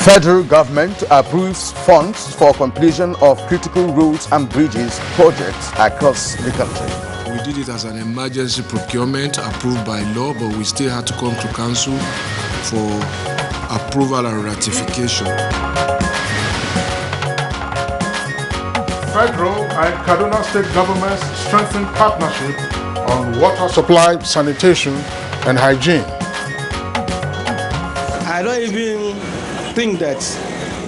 Federal government approves funds for completion of critical roads and bridges projects across the country. We did it as an emergency procurement approved by law, but we still had to come to council for approval and ratification. Federal and Kaduna state governments strengthen partnership on water supply, sanitation, and hygiene. I don't even think that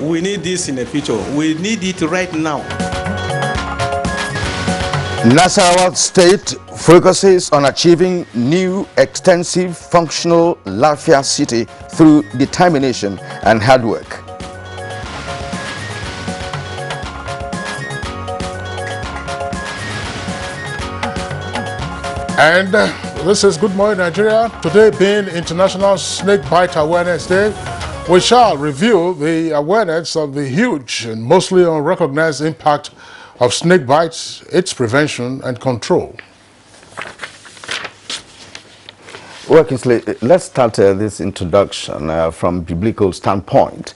we need this in the future. We need it right now. Nasarawa State focuses on achieving new, extensive, functional Lafia city through determination and hard work. And this is Good Morning Nigeria. Today being International Snake Bite Awareness Day, we shall review the awareness of the huge and mostly unrecognized impact of snake bites, its prevention and control. Well, Kingsley, let's start this introduction from biblical standpoint.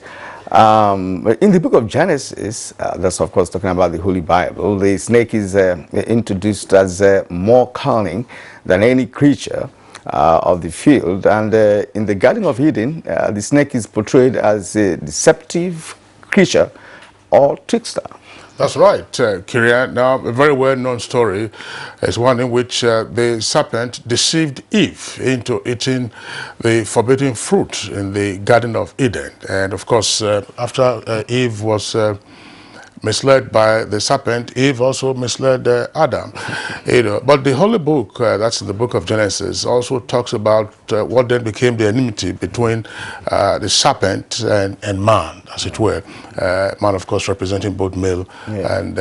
In the book of Genesis, that's of course talking about the Holy Bible, the snake is introduced as more cunning than any creature of the field. And in the Garden of Eden, the snake is portrayed as a deceptive creature or trickster. That's right, Kirian. Now, a very well-known story is one in which the serpent deceived Eve into eating the forbidden fruit in the Garden of Eden. And of course, after Eve was misled by the serpent, Eve also misled Adam. But the Holy Book, that's the book of Genesis, also talks about what then became the enmity between the serpent and man, as it were. Man, of course, representing both male and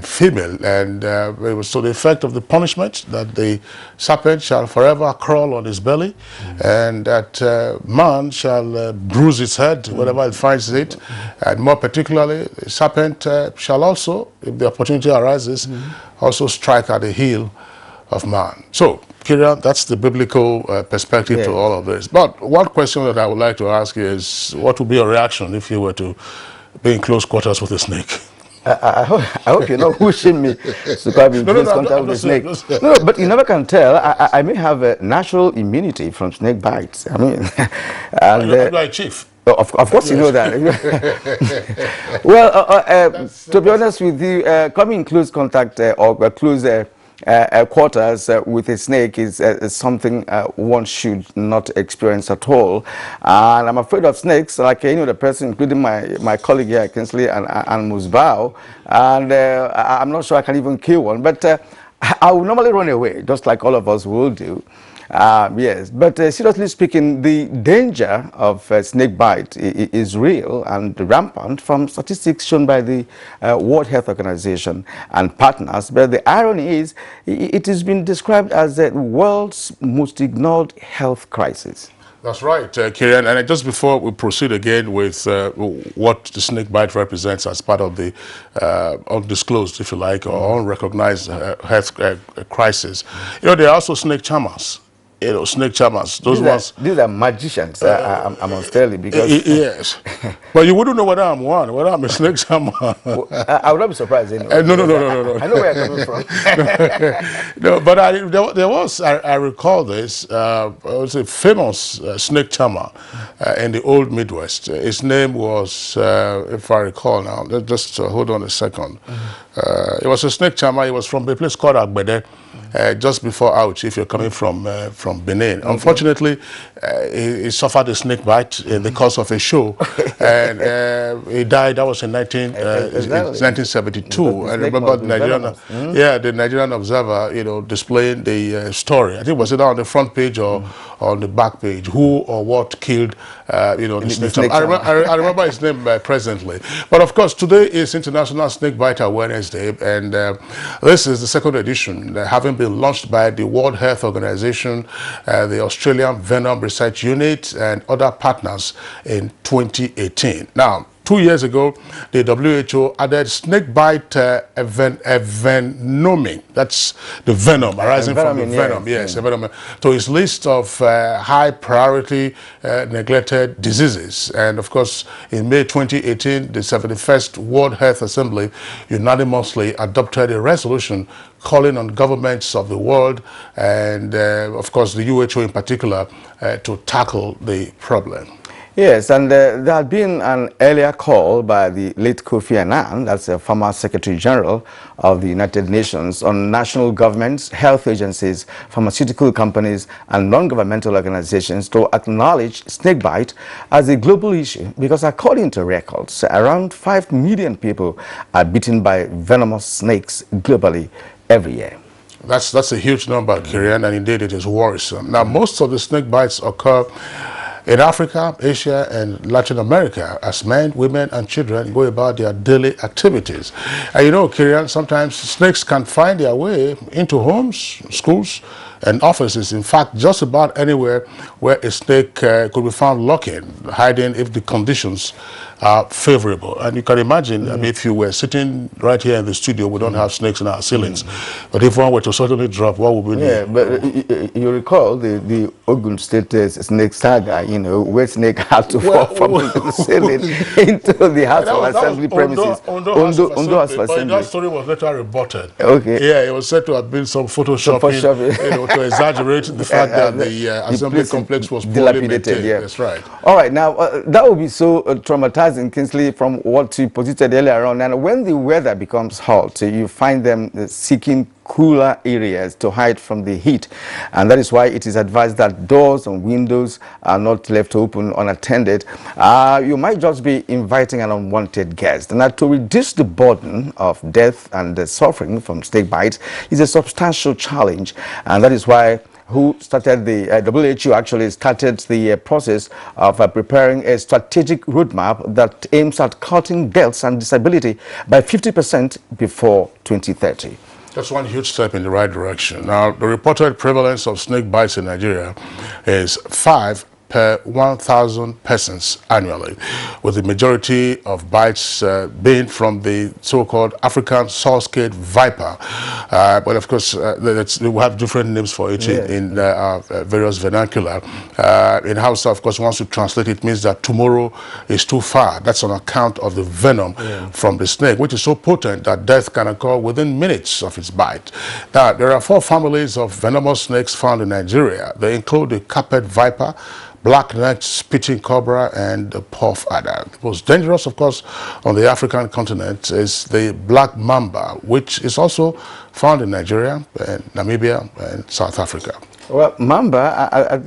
female. And it was to the effect of the punishment that the serpent shall forever crawl on his belly, and that man shall bruise his head whenever it finds it. And more particularly, the serpent shall also, if the opportunity arises, also strike at the heel of man. So, Kirian, that's the biblical perspective to all of this. But one question that I would like to ask you is, what would be your reaction if you were to be in close quarters with a snake? I hope you're not wishing me to come in close contact with a snake. No, but you never can tell. I may have a natural immunity from snake bites. I mean, and, you're like Chief. Of course, you know that. Well, to be honest with you, coming in close contact or close quarters with a snake is something one should not experience at all. And I'm afraid of snakes, like the person, including my colleague here, Kingsley and Musbao. And I'm not sure I can even kill one, but I will normally run away, just like all of us will do. Yes, but seriously speaking, the danger of snake bite is real and rampant from statistics shown by the World Health Organization and partners. But the irony is, it has been described as the world's most ignored health crisis. That's right, Kirian. And just before we proceed again with what the snake bite represents as part of the undisclosed, if you like, or unrecognized health crisis, there are also snake charmers. Snake charmers. These are magicians, I must tell you, because... yes. But you wouldn't know whether I'm one, whether I'm a snake charmer. Well, I would not be surprised anyway. No. I know where you're coming from. No, but there was, I recall this, it was a famous snake charmer in the old Midwest. His name was, if I recall now, just hold on a second. It was a snake charmer. He was from a place called Agbede. Just before Ouch, if you're coming from Benin. Okay. Unfortunately, he suffered a snake bite in the course of a show, and he died. That was in 1972. I remember the Nigerian Observer, displaying the story. I think it was either on the front page or on the back page. Who or what killed, the snake? I remember his name presently. But of course, today is International Snake Bite Awareness Day, and this is the second edition, having been launched by the World Health Organization, the Australian Venom Research Unit, and other partners in 2018. Now, 2 years ago, the WHO added snakebite envenoming. That's the venom arising from the venom. Yes, envenoming, to its list of high priority neglected diseases. And of course, in May 2018, the 71st World Health Assembly unanimously adopted a resolution calling on governments of the world and, of course, the WHO in particular, to tackle the problem. Yes, and there had been an earlier call by the late Kofi Annan, that's the former Secretary General of the United Nations, on national governments, health agencies, pharmaceutical companies, and non-governmental organizations to acknowledge snakebite as a global issue, because according to records, around 5 million people are bitten by venomous snakes globally every year. That's a huge number, Kirian, and indeed it is worrisome. Now, most of the snake bites occur in Africa, Asia, and Latin America, as men, women, and children go about their daily activities. And you know, Kirian, sometimes snakes can find their way into homes, schools, and offices. In fact, just about anywhere where a snake could be found lurking, hiding if the conditions are favorable. And you can imagine, I mean, if you were sitting right here in the studio, we don't have snakes in our ceilings. But if one were to suddenly drop, what would we do? Yeah, but you recall the Ogun State snake saga, you know, where snake had to fall from the ceiling into the House of Assembly premises. Ondo House of Assembly. But that story was later rebutted. Okay. Yeah, it was said to have been some photoshopping, you know, to exaggerate the fact that the assembly complex was poorly maintained. Yeah. That's right. All right, now that would be so traumatizing, Kingsley, from what you posited earlier on. And when the weather becomes hot, you find them seeking cooler areas to hide from the heat, and that is why it is advised that doors and windows are not left open unattended. You might just be inviting an unwanted guest. Now, to reduce the burden of death and the suffering from snake bites is a substantial challenge, and that is why WHO started the process of preparing a strategic roadmap that aims at cutting deaths and disability by 50% before 2030. That's one huge step in the right direction. Now, the reported prevalence of snake bites in Nigeria is 5 per 1,000 persons annually, with the majority of bites being from the so-called African saw-scaled viper. But of course, we have different names for it in various vernacular. In Hausa, of course, once you translate it, means that tomorrow is too far. That's on account of the venom from the snake, which is so potent that death can occur within minutes of its bite. Now, there are 4 families of venomous snakes found in Nigeria. They include the carpet viper, black-necked spitting cobra, and the puff adder. The most dangerous, of course, on the African continent is the black mamba, which is also found in Nigeria, and Namibia, and South Africa. Well, mamba,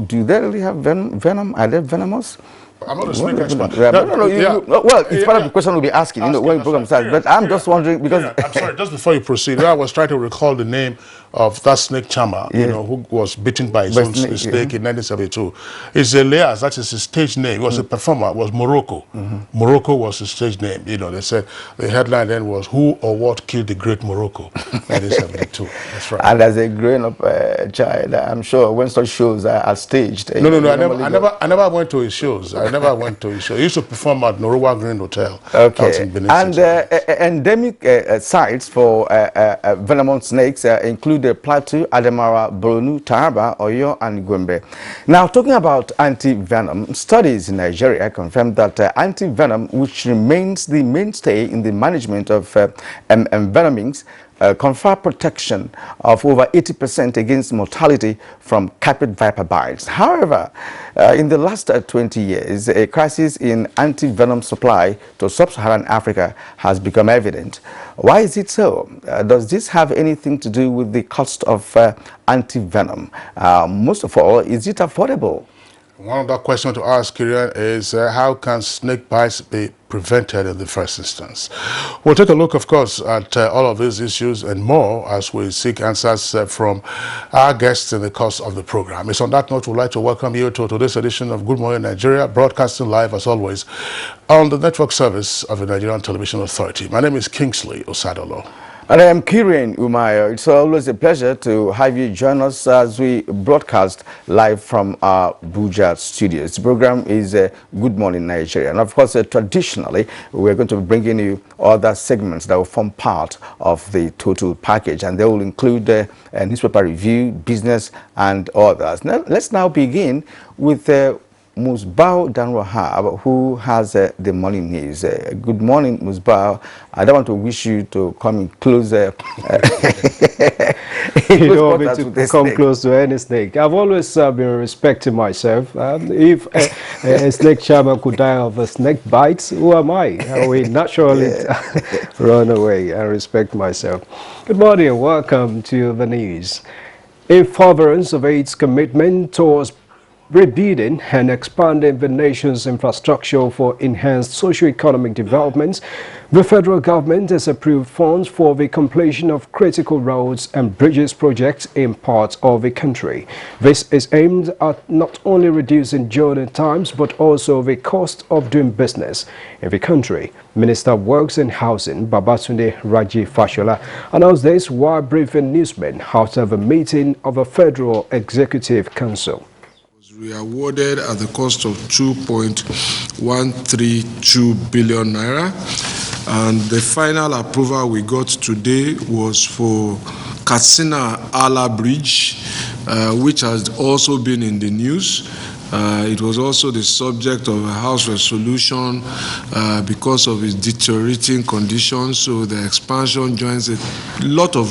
do they really have venom? Are they venomous? I'm not a snake expert. Well, it's part of the question we'll be asking, you know, when the program starts. But I'm just wondering, because... I'm sorry, just before you proceed, I was trying to recall the name of that snake charmer, you know, who was bitten by his own snake in 1972. It's Elias, that is his stage name. He was a performer, it was Morocco. Morocco was his stage name. You know, they said the headline then was, "Who or What Killed the Great Morocco?" 1972. That's right. And as a grown-up child, I'm sure when such shows are staged... No, I never went to his shows. I never went to his show. He used to perform at Norowa Green Hotel. Okay. And endemic sites for venomous snakes include the Plateau, Adamawa, Borno, Taraba, Oyo, and Gombe. Now, talking about anti-venom, studies in Nigeria confirm that anti-venom, which remains the mainstay in the management of envenomings, confer protection of over 80% against mortality from carpet viper bites. However, in the last 20 years, a crisis in anti-venom supply to sub-Saharan Africa has become evident. Why is it so? Does this have anything to do with the cost of anti-venom? Most of all, is it affordable? One other question to ask, Kirian, is how can snake bites be prevented in the first instance? We'll take a look, of course, at all of these issues and more as we seek answers from our guests in the course of the program. It's on that note, we'd like to welcome you to today's edition of Good Morning Nigeria, broadcasting live, as always, on the network service of the Nigerian Television Authority. My name is Kingsley Osadolo. And I am Kirin Umayo. It's always a pleasure to have you join us as we broadcast live from our Abuja studios. The program is Good Morning Nigeria. And of course, traditionally, we're going to be bringing you other segments that will form part of the total package. And they will include a newspaper review, business, and others. Now, let's now begin with Musbao Danrohab, who has the morning news. Good morning, Musbao. I don't want to wish you to come in close. You don't want me to come close to any snake. I've always been respecting myself. If a snake charmer could die of a snake bite, who am I? I will naturally run away and respect myself. Good morning and welcome to the news. In furtherance of its commitment towards rebuilding and expanding the nation's infrastructure for enhanced socio-economic development, the federal government has approved funds for the completion of critical roads and bridges projects in parts of the country. This is aimed at not only reducing journey times but also the cost of doing business in the country. Minister of Works and Housing, Babatunde Raji Fashola, announced this while briefing newsmen after the meeting of the Federal Executive Council. We awarded at the cost of 2.132 billion naira, and the final approval we got today was for Katsina Ala Bridge, which has also been in the news. It was also the subject of a House resolution because of its deteriorating conditions. So the expansion joins a lot of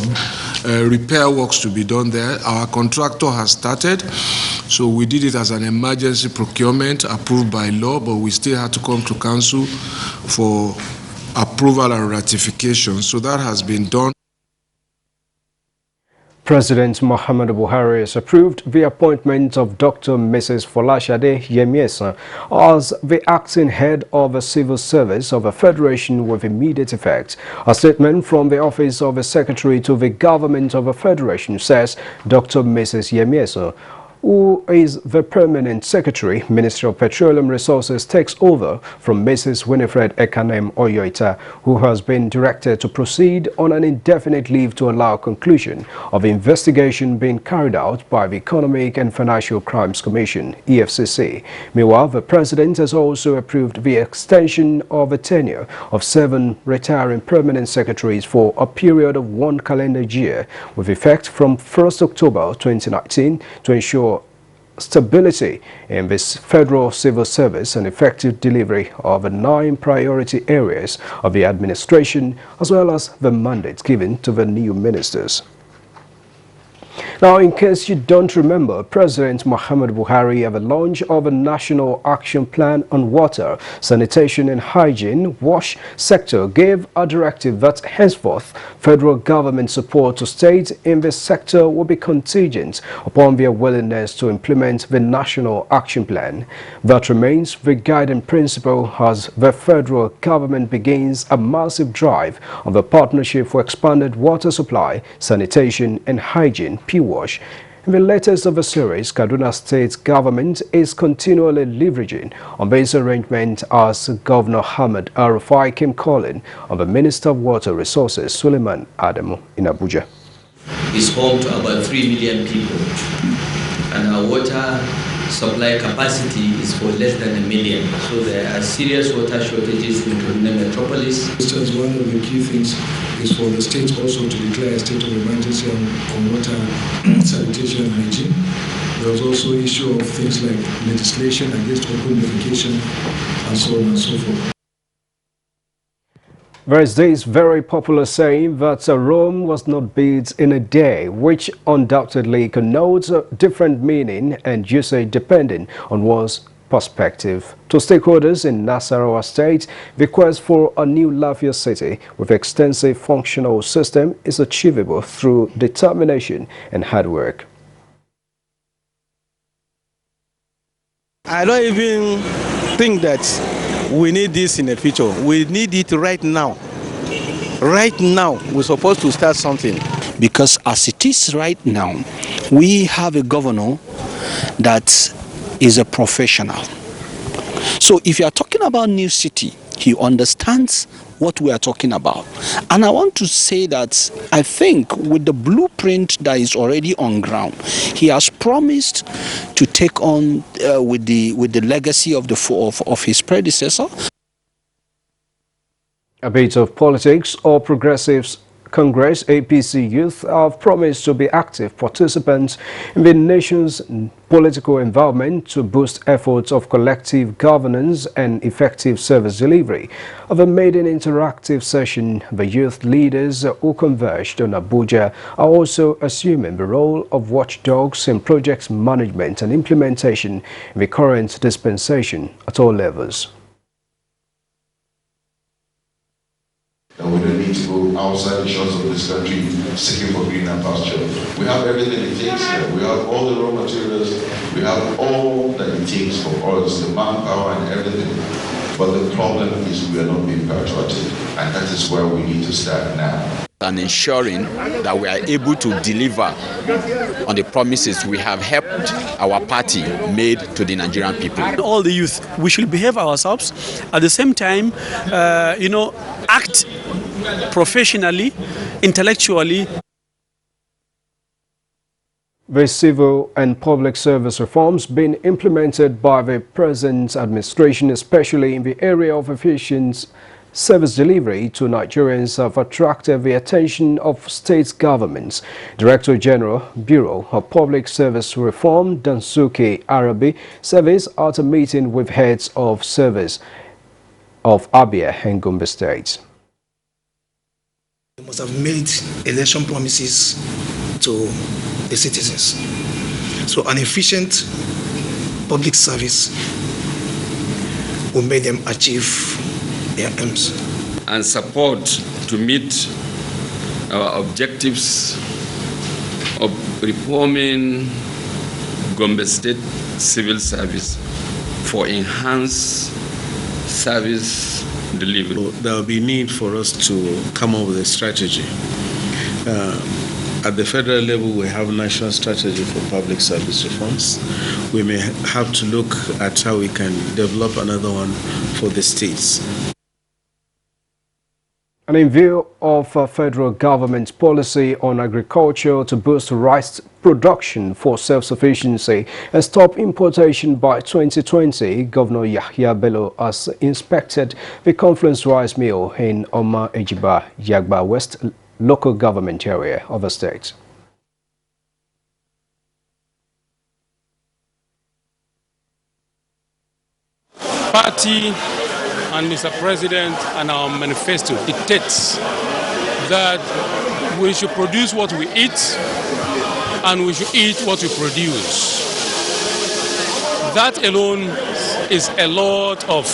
repair works to be done there. Our contractor has started. So we did it as an emergency procurement approved by law, but we still had to come to council for approval and ratification. So that has been done. President Muhammadu Buhari has approved the appointment of Dr. Mrs. Folashade Yemiesa as the acting head of the civil service of the Federation with immediate effect. A statement from the office of the Secretary to the Government of the Federation says Dr. Mrs. Yemiesa, who is the Permanent Secretary, Ministry of Petroleum Resources, takes over from Mrs. Winifred Ekanem Oyoita, who has been directed to proceed on an indefinite leave to allow conclusion of the investigation being carried out by the Economic and Financial Crimes Commission, EFCC. Meanwhile, the President has also approved the extension of a tenure of 7 retiring Permanent Secretaries for a period of 1 calendar year, with effect from 1st October 2019 to ensure stability in this federal civil service and effective delivery of the 9 priority areas of the administration, as well as the mandates given to the new ministers. Now, in case you don't remember, President Muhammadu Buhari at the launch of a National Action Plan on Water, Sanitation and Hygiene (WASH) sector gave a directive that henceforth federal government support to states in this sector will be contingent upon their willingness to implement the National Action Plan. That remains the guiding principle as the federal government begins a massive drive on the Partnership for Expanded Water Supply, Sanitation and Hygiene (PWASH). In the latest of a series, Kaduna State government is continually leveraging on this arrangement as Governor Ahmed Arufai came calling on the Minister of Water Resources, Suleiman Adamu, in Abuja. It's home to about 3 million people, and our water supply capacity is for less than 1 million. So there are serious water shortages in Kaduna metropolis. One of the key things is for the state also to declare a state of emergency on water sanitation and hygiene. There was also issue of things like legislation against open defecation and so on and so forth. There is this very popular saying that Rome was not built in a day, which undoubtedly connotes a different meaning and usage depending on one's perspective. To stakeholders in Nasarawa State, the quest for a new Lafayette city with extensive functional system is achievable through determination and hard work. I don't even think that we need this in the future. We need it right now. Right now, we're supposed to start something. Because as it is right now, we have a governor that is a professional. So if you are talking about new city, He understands what we are talking about. And I want to say that I think with the blueprint that is already on ground, he has promised to take on with the legacy of his predecessor. A bit of politics. All Progressives Congress APC youth have promised to be active participants in the nation's political environment to boost efforts of collective governance and effective service delivery. Of a maiden interactive session, the youth leaders who converged on Abuja are also assuming the role of watchdogs in project management and implementation in the current dispensation at all levels. And we don't need to go outside the shores of this country seeking for greener pasture. We have everything it takes here. We have all the raw materials. We have all that it takes for us, the manpower and everything. But the problem is we are not being patriotic. And that is where we need to start now. And ensuring that we are able to deliver on the promises we have helped our party made to the Nigerian people. All the youth, we should behave ourselves. At the same time, act professionally, intellectually. The civil and public service reforms being implemented by the present administration, especially in the area of efficient service delivery to Nigerians, have attracted the attention of state governments. Director General, Bureau of Public Service Reform, Dansuke Arabi, service at a meeting with heads of service of Abia and Gombe states. We must have made election promises to the citizens. So an efficient public service will make them achieve their aims. And support to meet our objectives of reforming Gombe State civil service for enhanced service delivery. There will be need for us to come up with a strategy. At the federal level, we have a national strategy for public service reforms. We may have to look at how we can develop another one for the states. And in view of federal government's policy on agriculture to boost rice production for self-sufficiency and stop importation by 2020, Governor Yahya Bello has inspected the Confluence Rice Mill in Oma Ejiba, Yagba West local government area of the state. Party and Mr. President and our manifesto dictates that we should produce what we eat and we should eat what we produce. That alone is a lot of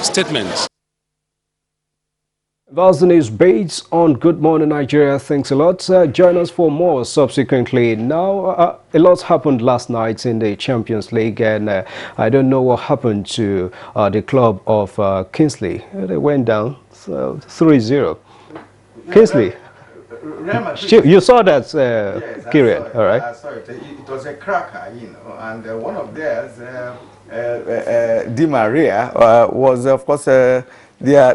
statements. That's the news based on Good Morning Nigeria. Thanks a lot. Join us for more subsequently. Now, a lot happened last night in the Champions League, and I don't know what happened to the club of Kingsley. They went down 3-0. Kingsley, you saw that, yes, Kieran, all right? I saw it. It was a cracker, you know, and one of theirs, Di Maria, was, of course, their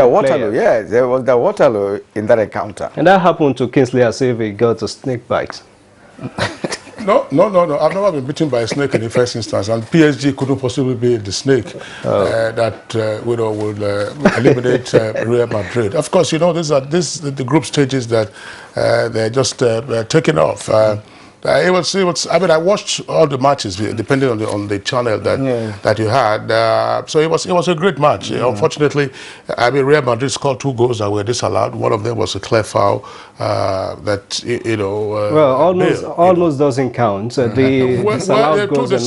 Waterloo, yes, there was the Waterloo in that encounter. And that happened to Kingsley as if he got a snake bite. No. I've never been bitten by a snake in the first instance, and PSG couldn't possibly be the snake that would eliminate Real Madrid. Of course, you know, the group stages that they're just taking off. It was. I mean, I watched all the matches depending on the channel that you had. So it was a great match. Unfortunately, I mean, Real Madrid scored 2 goals that were disallowed. One of them was a clear foul that well, almost doesn't count. The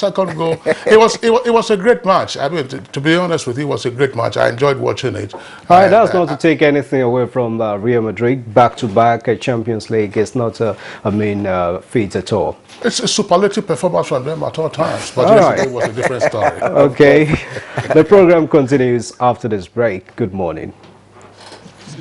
second goal. It was a great match. I mean, to be honest with you, it was a great match. I enjoyed watching it. All right, that's not to take anything away from Real Madrid. Back-to-back Champions League is not feat at all. It's a superlative performance from them at all times, but yesterday was a different story. Okay, the program continues after this break. Good morning.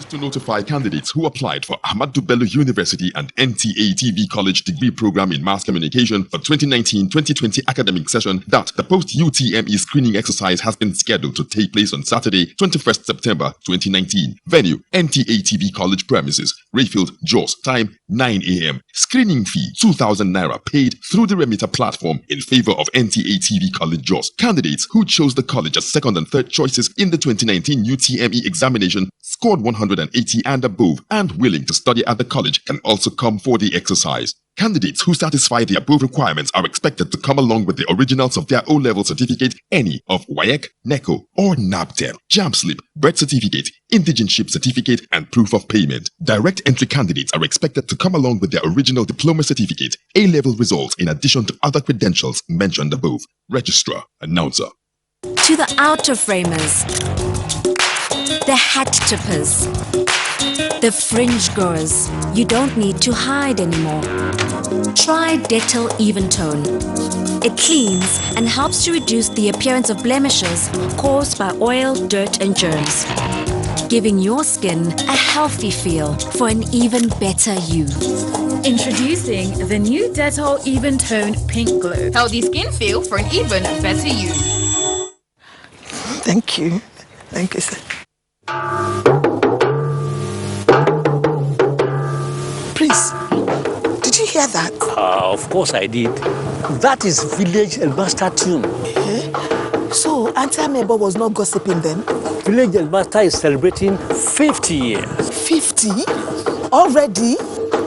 to notify candidates who applied for Ahmadu Bello University and NTA TV College degree program in mass communication for 2019-2020 academic session that the post-UTME screening exercise has been scheduled to take place on Saturday, 21st September 2019. Venue, NTA TV College premises, Rayfield, Jos. Time, 9 a.m. Screening fee, 2,000 naira paid through the remitter platform in favor of NTA TV College Jos. Candidates who chose the college as second and third choices in the 2019 UTME examination, scored 180 and above, and willing to study at the college can also come for the exercise. Candidates who satisfy the above requirements are expected to come along with the originals of their O-level certificate, any of WAEC, NECO, or NABTEL, JAMB slip, birth certificate, indigenship certificate, and proof of payment. Direct entry candidates are expected to come along with their original diploma certificate, A-level results, in addition to other credentials mentioned above. Registrar, Announcer. To the outer framers, the hat tippers, the fringe growers, you don't need to hide anymore. Try Dettol Even Tone. It cleans and helps to reduce the appearance of blemishes caused by oil, dirt and germs, giving your skin a healthy feel for an even better you. Introducing the new Dettol Even Tone Pink Glow. Healthy skin feel for an even better you. Thank you. Thank you, sir. Prince, did you hear that? Of course I did. That is village master tune. So, Auntie Amebo was not gossiping then? Village master is celebrating 50 years. 50? Already?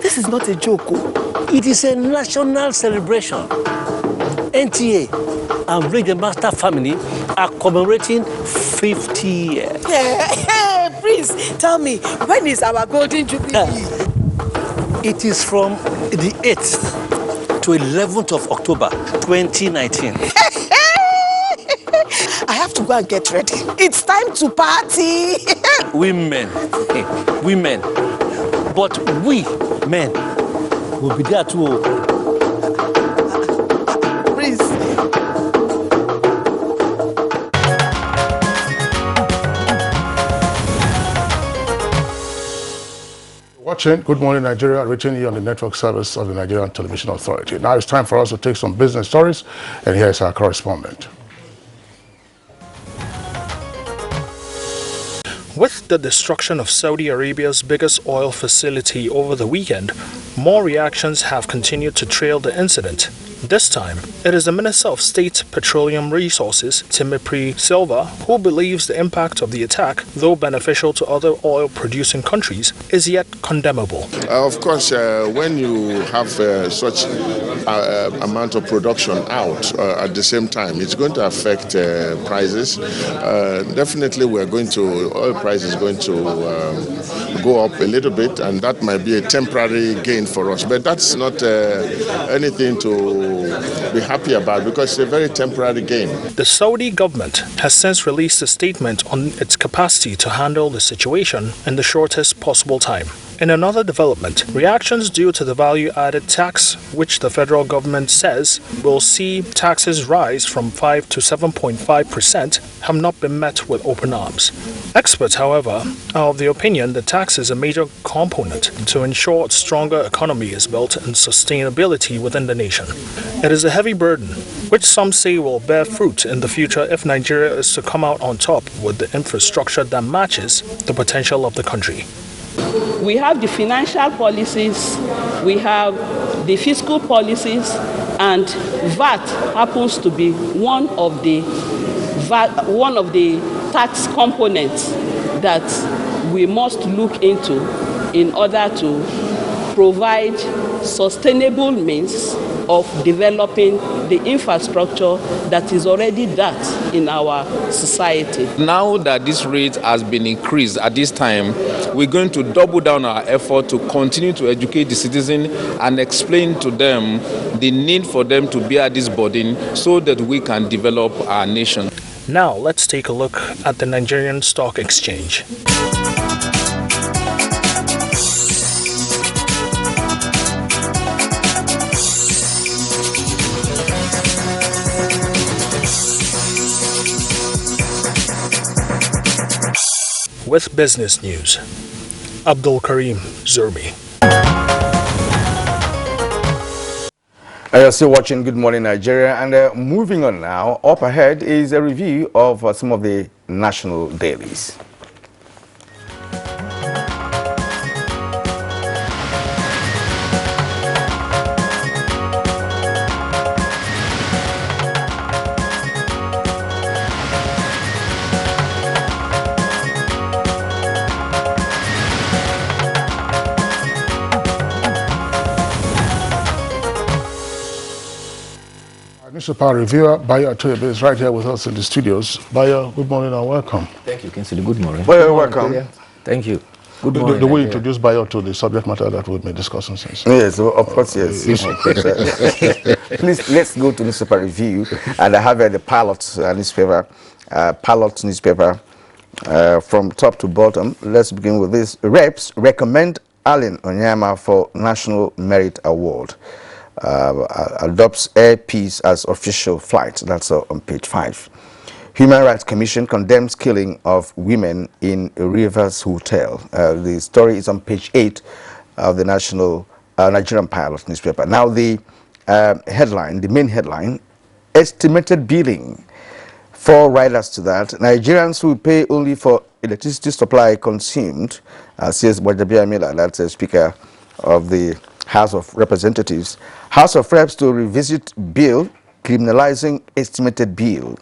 This is not a joke. It is a national celebration. NTA and Village Master family are commemorating 50 years. Hey, Prince, tell me, when is our golden jubilee? It is from the 8th to 11th of October, 2019. I have to go and get ready. It's time to party. Women. But we, men, will be there too. Prince. Watching Good Morning Nigeria, reaching you on the network service of the Nigerian Television Authority. Now it's time for us to take some business stories, and here's our correspondent. With the destruction of Saudi Arabia's biggest oil facility over the weekend, more reactions have continued to trail the incident. This time, it is the Minister of State Petroleum Resources, Timothy Silva, who believes the impact of the attack, though beneficial to other oil-producing countries, is yet condemnable. Of course, when you have such amount of production out at the same time, it's going to affect prices. Definitely, oil price is going to go up a little bit, and that might be a temporary gain for us. But that's not anything to be happy about, because it's a very temporary gain. The Saudi government has since released a statement on its capacity to handle the situation in the shortest possible time. In another development, reactions due to the value-added tax, which the federal government says will see taxes rise from 5 to 7.5%, have not been met with open arms. Experts, however, are of the opinion that tax is a major component to ensure a stronger economy is built and sustainability within the nation. It is a heavy burden, which some say will bear fruit in the future if Nigeria is to come out on top with the infrastructure that matches the potential of the country. We have the financial policies, we have the fiscal policies, and VAT happens to be one of the tax components that we must look into in order to provide sustainable means of developing the infrastructure that is already that in our society. Now that this rate has been increased at this time, we're going to double down our effort to continue to educate the citizen and explain to them the need for them to bear this burden so that we can develop our nation. Now let's take a look at the Nigerian Stock Exchange. With business news. Abdul Karim Zurmi. You're still watching Good Morning Nigeria, and moving on now, up ahead is a review of some of the national dailies. Newspaper reviewer Bayo Atoyebe is right here with us in the studios. Bayo, good morning and welcome. Thank you, Kinsley. Good morning. Bayo, welcome. Nigeria. Thank you. Good morning. The way you introduce Bayo to the subject matter that we've been discussing since. Yes, of course, yes. Please, let's go to newspaper review, and I have the Pilot newspaper, from top to bottom. Let's begin with this. Reps recommend Allen Onyema for National Merit Award. Adopts Air Peace as official flight. That's on page 5. Human Rights Commission condemns killing of women in Rivers Hotel. The story is on page 8 of the Nigerian Pilot newspaper. Now the headline, the main headline, estimated billing. 4 riders to that. Nigerians will pay only for electricity supply consumed, says Bojabia Miller, that's the Speaker of the House of Representatives. House of Reps to revisit bill criminalizing estimated bill.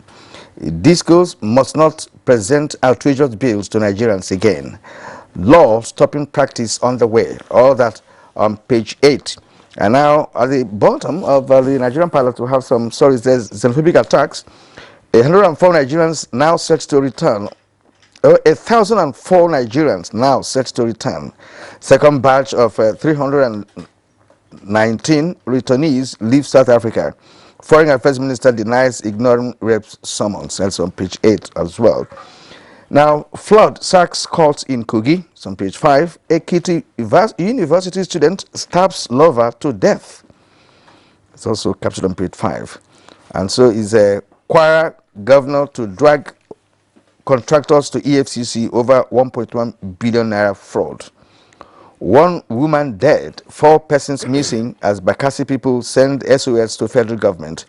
Discos must not present outrageous bills to Nigerians again. Law stopping practice on the way. All that on page 8. And now at the bottom of the Nigerian Pilot, we have some stories. There's xenophobic attacks. 104 Nigerians now set to return. 1,004 Nigerians now set to return. Second batch of 319 returnees leave South Africa. Foreign Affairs Minister denies ignoring Reps' summons. That's on page 8 as well. Now, flood sacks courts in Kogi. It's on page 5. Ekiti University student stabs lover to death. It's also captured on page 5. And so is a Kwara governor to drag contractors to EFCC over 1.1 billion naira fraud. 1 woman dead, 4 persons missing as Bakassi people send SOS to federal government.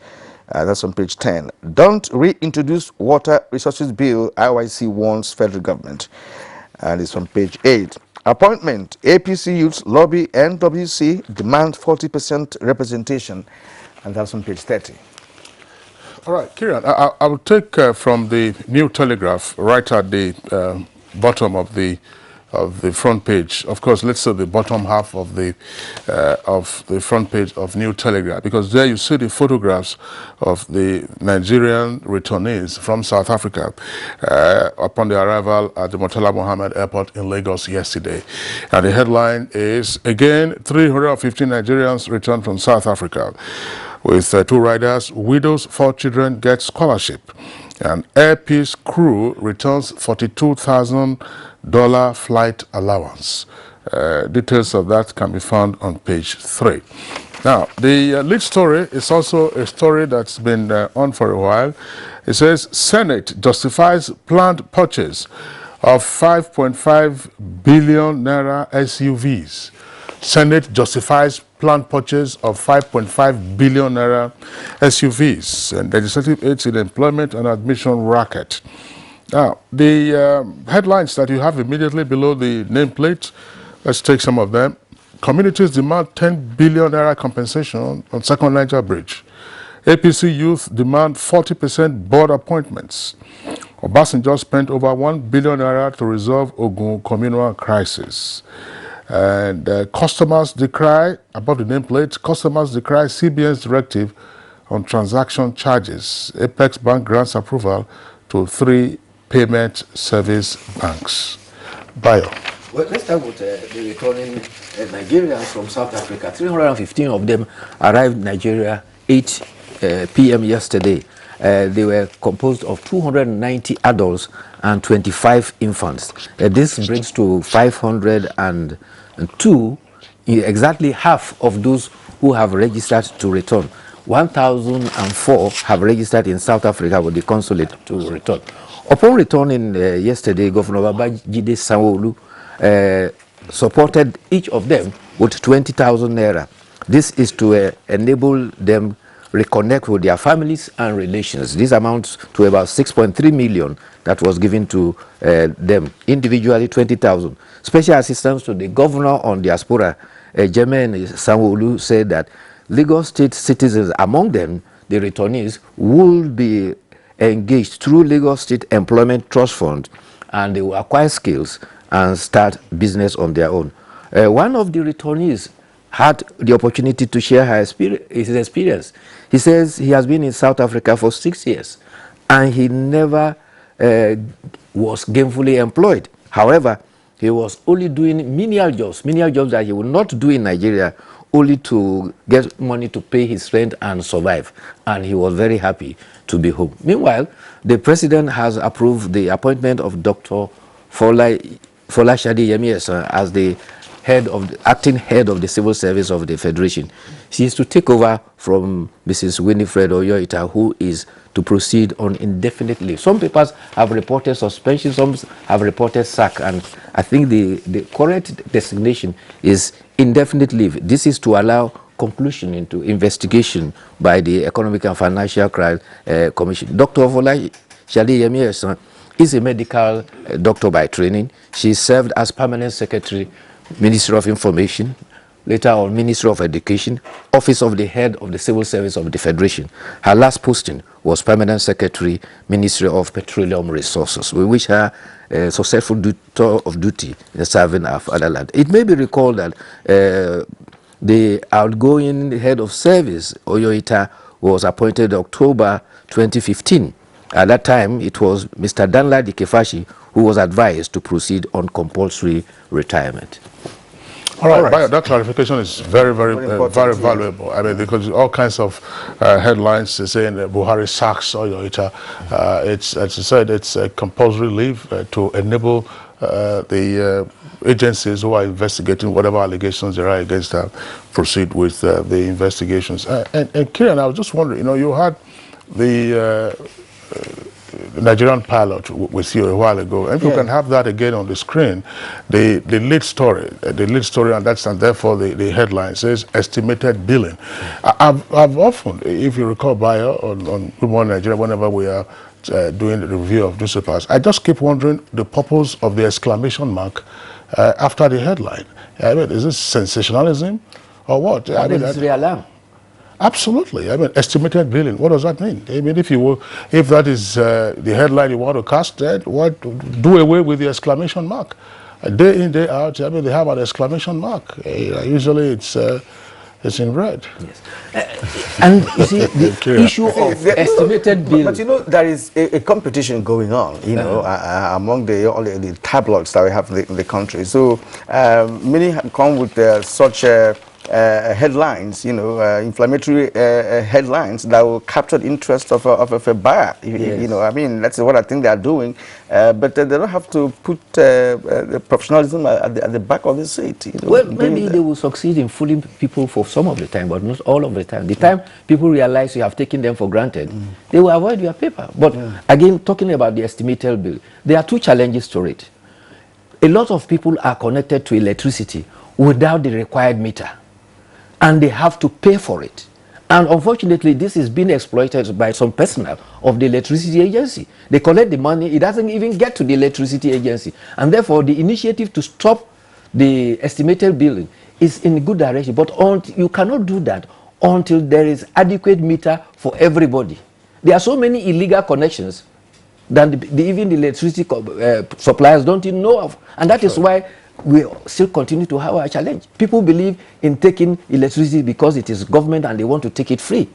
That's on page 10. Don't reintroduce water resources bill, IYC warns federal government. And it's on page 8. Appointment, APC youths lobby NWC demand 40% representation. And that's on page 30. All right, Kieran, I will take from the New Telegraph right at the bottom of the front page. Of course, let's say the bottom half of the front page of New Telegraph, because there you see the photographs of the Nigerian returnees from South Africa upon their arrival at the Murtala Mohammed Airport in Lagos yesterday. And the headline is, again, 315 Nigerians returned from South Africa. With 2 riders, widows, 4 children get scholarship. And Air Peace crew returns $42,000 flight allowance. Details of that can be found on page 3. Now, the lead story is also a story that's been on for a while. It says, Senate justifies planned purchase of 5.5 billion naira SUVs. Senate justifies planned purchase of 5.5 billion naira SUVs, and legislative aids in employment and admission racket. Now, the headlines that you have immediately below the nameplate, let's take some of them. Communities demand 10 billion naira compensation on Second Niger Bridge. APC youth demand 40% board appointments. Obasanjo spent over 1 billion naira to resolve Ogun communal crisis. And customers decry, above the nameplate, customers decry CBN's directive on transaction charges. Apex Bank grants approval to 3 payment service banks. Bayo. Well, let's start with the returning Nigerians from South Africa. 315 of them arrived in Nigeria 8 p.m. yesterday. They were composed of 290 adults and 25 infants. This brings to 502, exactly half of those who have registered to return. 1,004 have registered in South Africa with the consulate to return. Upon returning yesterday, Governor Babajide Sanwo-Olu supported each of them with 20,000 naira. This is to enable them reconnect with their families and relations. This amounts to about 6.3 million that was given to them. Individually, 20,000. Special assistance to the governor on diaspora, Jemen Sanwo-Olu, said that Lagos State citizens, among them the returnees, will be engaged through Lagos State Employment Trust Fund, and they will acquire skills and start business on their own. One of the returnees had the opportunity to share his experience. He says he has been in South Africa for 6 years and he never was gainfully employed. However, he was only doing menial jobs that he would not do in Nigeria, only to get money to pay his rent and survive. And he was very happy to be home. Meanwhile, the president has approved the appointment of Dr. Folashade Yemi as the acting head of the civil service of the Federation. She is to take over from Mrs. Winifred Oyoita, who is to proceed on indefinite leave. Some papers have reported suspension, some have reported sack, and I think the correct designation is indefinite leave. This is to allow conclusion into investigation by the Economic and Financial Crime Commission. Dr. Folashade Yemi is a medical doctor by training. She served as permanent secretary, Ministry of Information, later on Ministry of Education, Office of the Head of the Civil Service of the Federation. Her last posting was Permanent Secretary, Ministry of Petroleum Resources. We wish her a successful tour of duty in serving our fatherland. It may be recalled that the outgoing head of service, Oyoita, was appointed October 2015. At that time, it was Mr. Danladi Kefashi who was advised to proceed on compulsory retirement. All right. That clarification is very valuable. I mean, because all kinds of headlines saying that Buhari sacks Oyoita. It's, as you said, it's a compulsory leave to enable the agencies who are investigating whatever allegations there are against her proceed with the investigations. And Kieran, I was just wondering, you had the Nigerian pilot with you a while ago. And if you can have that again on the screen, the lead story, and therefore the headline says estimated billing. I've often, if you recall, Bayo, on Good Morning Nigeria, whenever we are doing the review of newspapers, I just keep wondering the purpose of the exclamation mark after the headline. I mean, is this sensationalism or what? It's the alarm. Absolutely. I mean, estimated billing. What does that mean? I mean, if that is the headline you want to cast, then do away with the exclamation mark. Day in, day out, I mean, they have an exclamation mark. Usually, it's in red. Yes. And you see, the issue of estimated billing. But there is a competition going on, among the tabloids that we have in the country. So many come with such headlines, inflammatory headlines that will capture the interest of a buyer. I mean, that's what I think they are doing. But they don't have to put the professionalism at the back of the seat. Well, maybe they will succeed in fooling people for some of the time, but not all of the time. The time people realize you have taken them for granted, they will avoid your paper. But again, talking about the estimated bill, there are two challenges to it. A lot of people are connected to electricity without the required meter, and they have to pay for it. And unfortunately, this is being exploited by some personnel of the electricity agency. They collect the money, it doesn't even get to the electricity agency. And therefore, the initiative to stop the estimated billing is in a good direction. But you cannot do that until there is adequate meter for everybody. There are so many illegal connections that even the electricity suppliers don't even know of. And that is why we still continue to have a challenge. People believe in taking electricity because it is government and they want to take it free.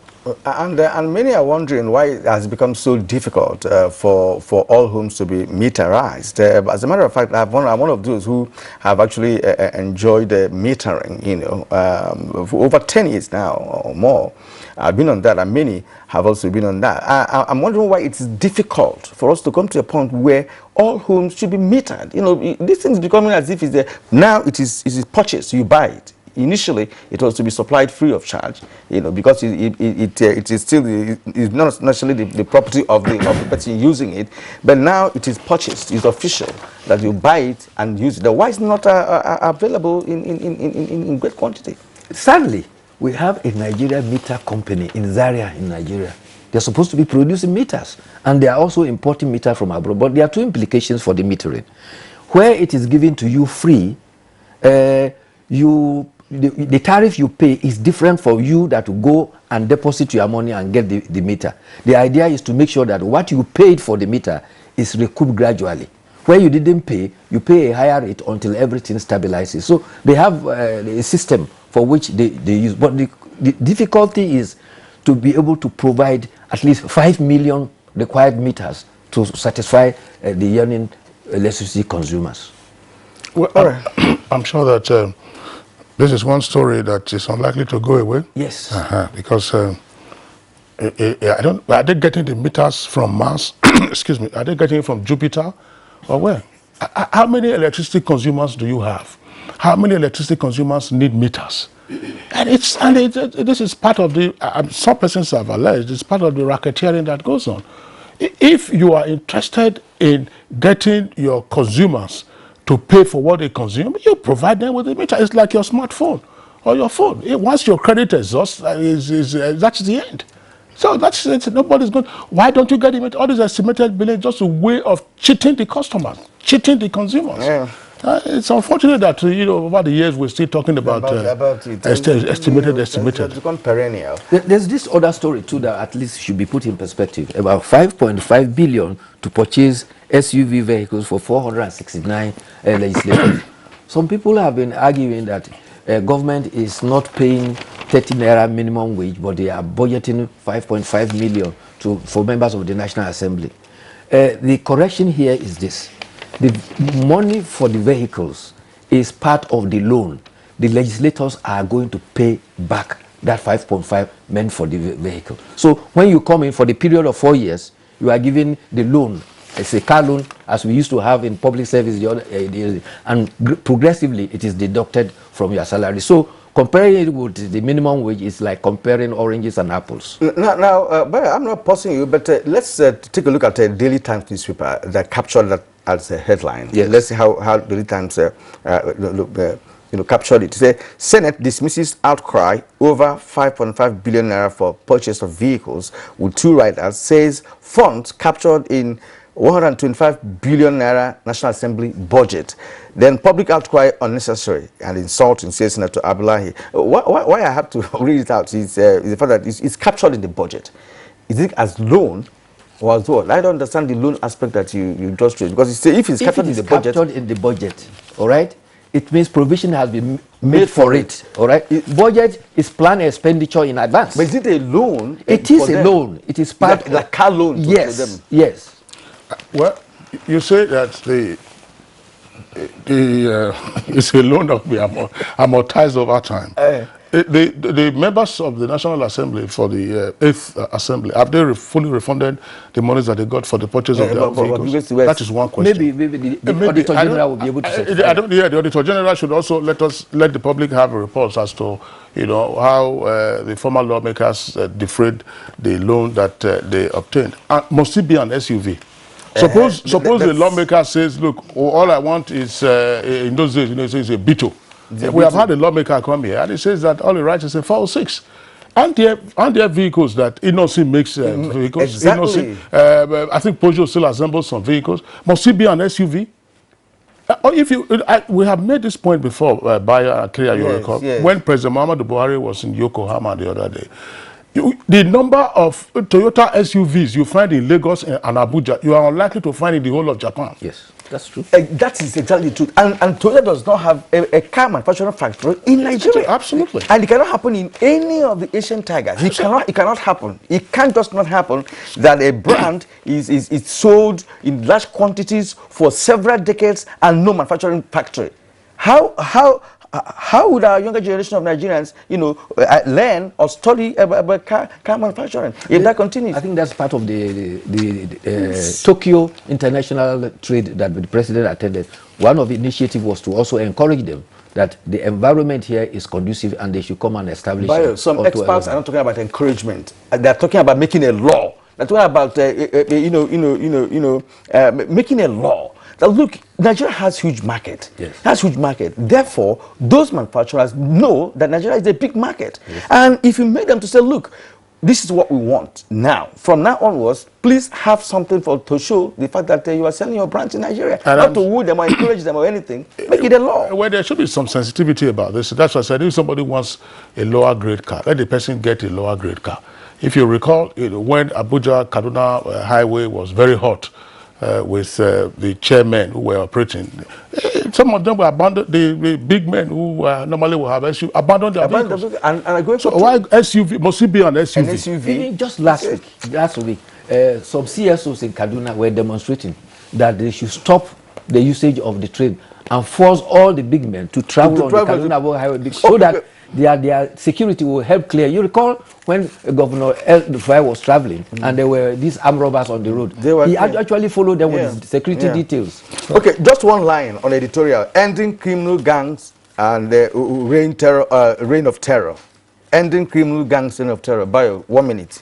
And many are wondering why it has become so difficult for all homes to be meterized. As a matter of fact, I'm one of those who have actually enjoyed metering, for over 10 years now or more. I've been on that, and many have also been on that. I'm wondering why it's difficult for us to come to a point where all homes should be metered. This thing is becoming as if now it is purchased, you buy it. initially it was to be supplied free of charge, because it is still it's not necessarily the property of the person using it, but now it is purchased. It's official that you buy it and use it. Why is it not available in great quantity? Sadly, we have a Nigerian meter company in Zaria in Nigeria. They're supposed to be producing meters, and they are also importing meters from abroad. But there are two implications for the metering. Where it is given to you free, the tariff you pay is different for you that will go and deposit your money and get the meter. The idea is to make sure that what you paid for the meter is recouped gradually. Where you didn't pay, you pay a higher rate until everything stabilizes. So they have a system for which they use. But the difficulty is to be able to provide at least 5 million required meters to satisfy the yearning electricity consumers. Well, I'm sure that this is one story that is unlikely to go away. Yes. Because are they getting the meters from Mars? Excuse me. Are they getting it from Jupiter or where? How many electricity consumers do you have? How many electricity consumers need meters? And this is part of the, some persons have alleged, it's part of the racketeering that goes on. If you are interested in getting your consumers to pay for what they consume, you provide them with a meter. It's like your smartphone or your phone. Once your credit exhausts, that's the end. So that's it. Nobody's going. Why don't you get it? All these estimated billing just a way of cheating the customers, cheating the consumers. Yeah. It's unfortunate that over the years we're still talking about it. Estimated. It's become perennial. There's this other story too that at least should be put in perspective. About 5.5 billion to purchase SUV vehicles for 469 legislators. Some people have been arguing that government is not paying 30 naira minimum wage, but they are budgeting 5.5 million for members of the National Assembly. The correction here is this. The money for the vehicles is part of the loan. The legislators are going to pay back that 5.5 meant for the vehicle. So when you come in for the period of 4 years, you are given the loan. It's a car loan as we used to have in public service, and progressively it is deducted from your salary. So comparing it with the minimum wage is like comparing oranges and apples. Now, but I'm not pausing you, but let's take a look at the Daily Times newspaper that captured that as a headline. Yes. Let's see how Daily Times captured it. It says, Senate dismisses outcry over 5.5 billion naira for purchase of vehicles with 2 riders, says funds captured in 125 billion naira National Assembly budget. Then public outcry unnecessary and insulting, says Senator Abdullahi. Why I have to read it out is the fact that it's captured in the budget. Is it as loan or as what? I don't understand the loan aspect that you just raised, because if it's captured in the budget, all right, it means provision has been made for it. All right, budget is planned expenditure in advance. But is it a loan? It is a loan. It is part like car loan. Yes. To them. Yes. Well, you say that it's a loan that we amortized over time. The members of the National Assembly for the 8th Assembly, have they fully refunded the monies that they got for the purchase of their vehicles? That is one question. Maybe the Auditor General will be able to say. The Auditor General should also let the public have reports as to how the former lawmakers defrayed the loan that they obtained. Must it be an SUV? Suppose the lawmaker says, look, all I want is, in those days, it's a Beetle. We have had a lawmaker come here, and he says that all he writes is a 406. Aren't there vehicles that Innocy makes vehicles? Exactly. I think Peugeot still assembles some vehicles. Must it be an SUV? We have made this point before by Akira, you recall, when President Muhammadu Buhari was in Yokohama the other day. The number of Toyota SUVs you find in Lagos and Abuja, you are unlikely to find in the whole of Japan. Yes, that's true. That is exactly true. And Toyota does not have a car manufacturing factory in Nigeria. Absolutely. And it cannot happen in any of the Asian tigers. It cannot happen. It can't just not happen that a brand is sold in large quantities for several decades and no manufacturing factory. How would our younger generation of Nigerians, learn or study about car manufacturing if that continues? I think that's part of the Tokyo International Trade that the president attended. One of the initiatives was to also encourage them that the environment here is conducive and they should come and establish. But some experts are not talking about encouragement. They're talking about making a law. They're talking about making a law. Now look, Nigeria has huge market. Yes. Has huge market. Therefore, those manufacturers know that Nigeria is a big market. Yes. And if you make them to say, look, this is what we want now. From now onwards, please have something to show the fact that you are selling your brands in Nigeria. And not to woo them or encourage them or anything. Make it a law. Well, there should be some sensitivity about this. That's why I said if somebody wants a lower grade car, let the person get a lower grade car. If you recall, when Abuja-Kaduna highway was very hot, with the chairmen who were operating, some of them were abandoned. The big men who normally will have SUV abandoned their vehicles. And are going so why SUV? Must it be an SUV? An SUV. Even just last week, some CSOs in Kaduna were demonstrating that they should stop the usage of the train and force all the big men to travel on the Kaduna highway so that their security will help clear. You recall when Governor El-Rufai was traveling and there were these armed robbers on the road. He actually followed them with his security details. Okay, just one line on editorial. Ending criminal gangs and reign of terror. Ending criminal gangs reign of terror. Bio, 1 minute.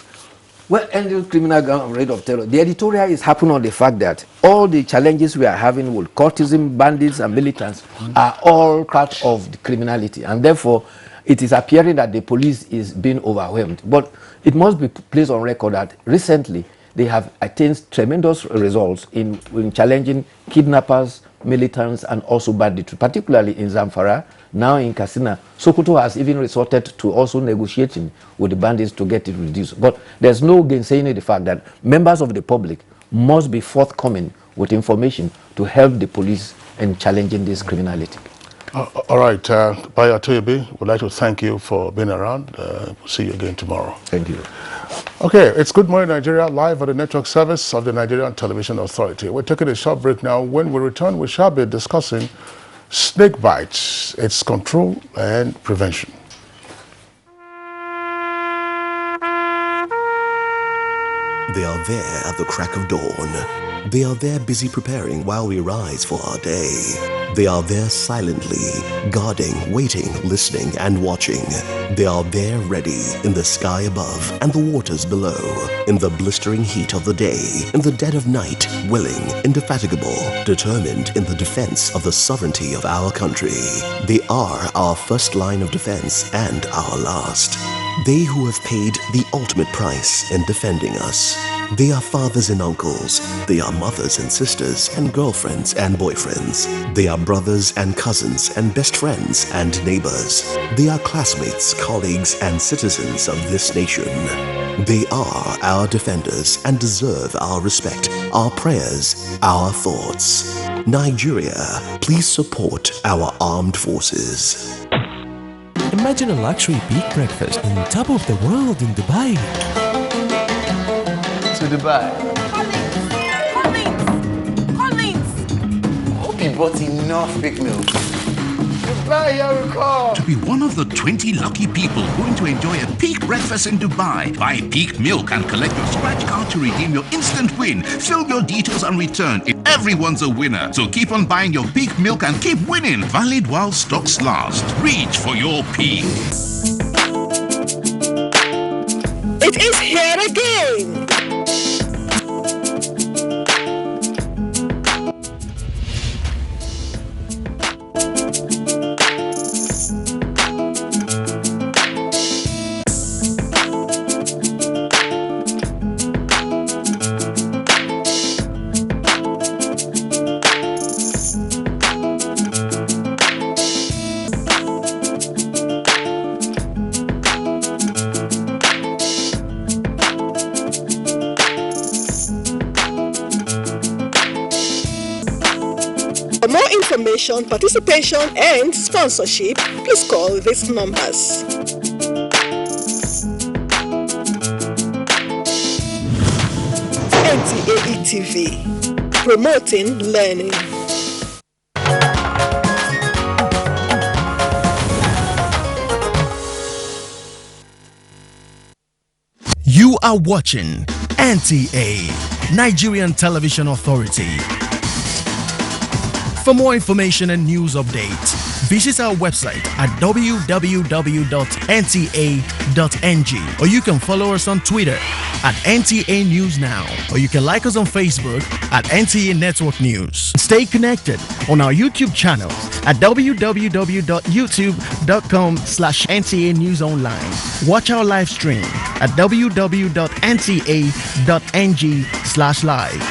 Well, ending criminal gang reign of terror. The editorial is happening on the fact that all the challenges we are having with cultism, bandits and militants are all part of the criminality, and therefore it is appearing that the police is being overwhelmed. But it must be placed on record that recently they have attained tremendous results in challenging kidnappers, militants, and also banditry, particularly in Zamfara, now in Katsina. Sokoto has even resorted to also negotiating with the bandits to get it reduced. But there's no gainsaying the fact that members of the public must be forthcoming with information to help the police in challenging this criminality. All right, Bayo Atoyebe, we'd like to thank you for being around. We'll see you again tomorrow. Thank you. Okay, it's Good Morning Nigeria, live at the network service of the Nigerian Television Authority. We're taking a short break now. When we return, we shall be discussing snake bites, its control and prevention. They are there at the crack of dawn. They are there busy preparing while we rise for our day. They are there silently, guarding, waiting, listening, and watching. They are there ready in the sky above and the waters below, in the blistering heat of the day, in the dead of night, willing, indefatigable, determined in the defense of the sovereignty of our country. They are our first line of defense and our last. They who have paid the ultimate price in defending us. They are fathers and uncles. They are mothers and sisters and girlfriends and boyfriends. They are brothers and cousins and best friends and neighbors. They are classmates, colleagues, and citizens of this nation. They are our defenders and deserve our respect, our prayers, our thoughts. Nigeria, please support our armed forces. Imagine a luxury big breakfast on top of the world in Dubai. To Dubai. Collins! Hope you bought enough big milk. Dubai, here we come! To be one of the 20 lucky people going to enjoy a peak breakfast in Dubai, buy peak milk and collect your scratch card to redeem your instant win. Fill your details and return. Everyone's a winner. So keep on buying your peak milk and keep winning. Valid while stocks last. Reach for your peak. It is here again. For more information, participation, and sponsorship, please call these numbers. NTAE TV, promoting learning. You are watching NTA, Nigerian Television Authority. For more information and news updates, visit our website at www.nta.ng, or you can follow us on Twitter at NTA News Now, or you can like us on Facebook at NTA Network News. Stay connected on our YouTube channel at www.youtube.com/NTA News Online. Watch our live stream at www.nta.ng/live.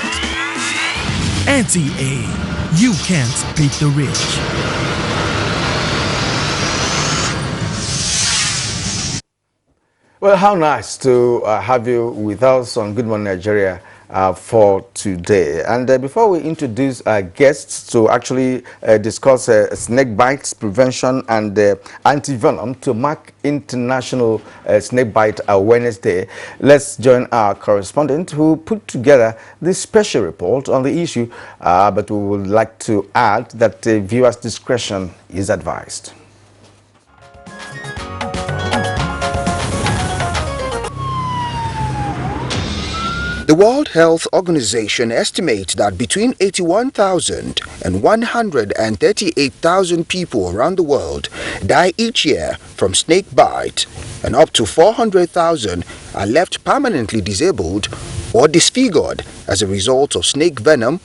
NTA, you can't beat the rich. Well, how nice to have you with us on Good Morning Nigeria for today. And before we introduce our guests to actually discuss snake bites prevention and anti-venom to mark International Snake Bite Awareness Day, let's join our correspondent who put together this special report on the issue. But we would like to add that viewers' discretion is advised. The World Health Organization estimates that between 81,000 and 138,000 people around the world die each year from snake bite, and up to 400,000 are left permanently disabled or disfigured as a result of snake venom,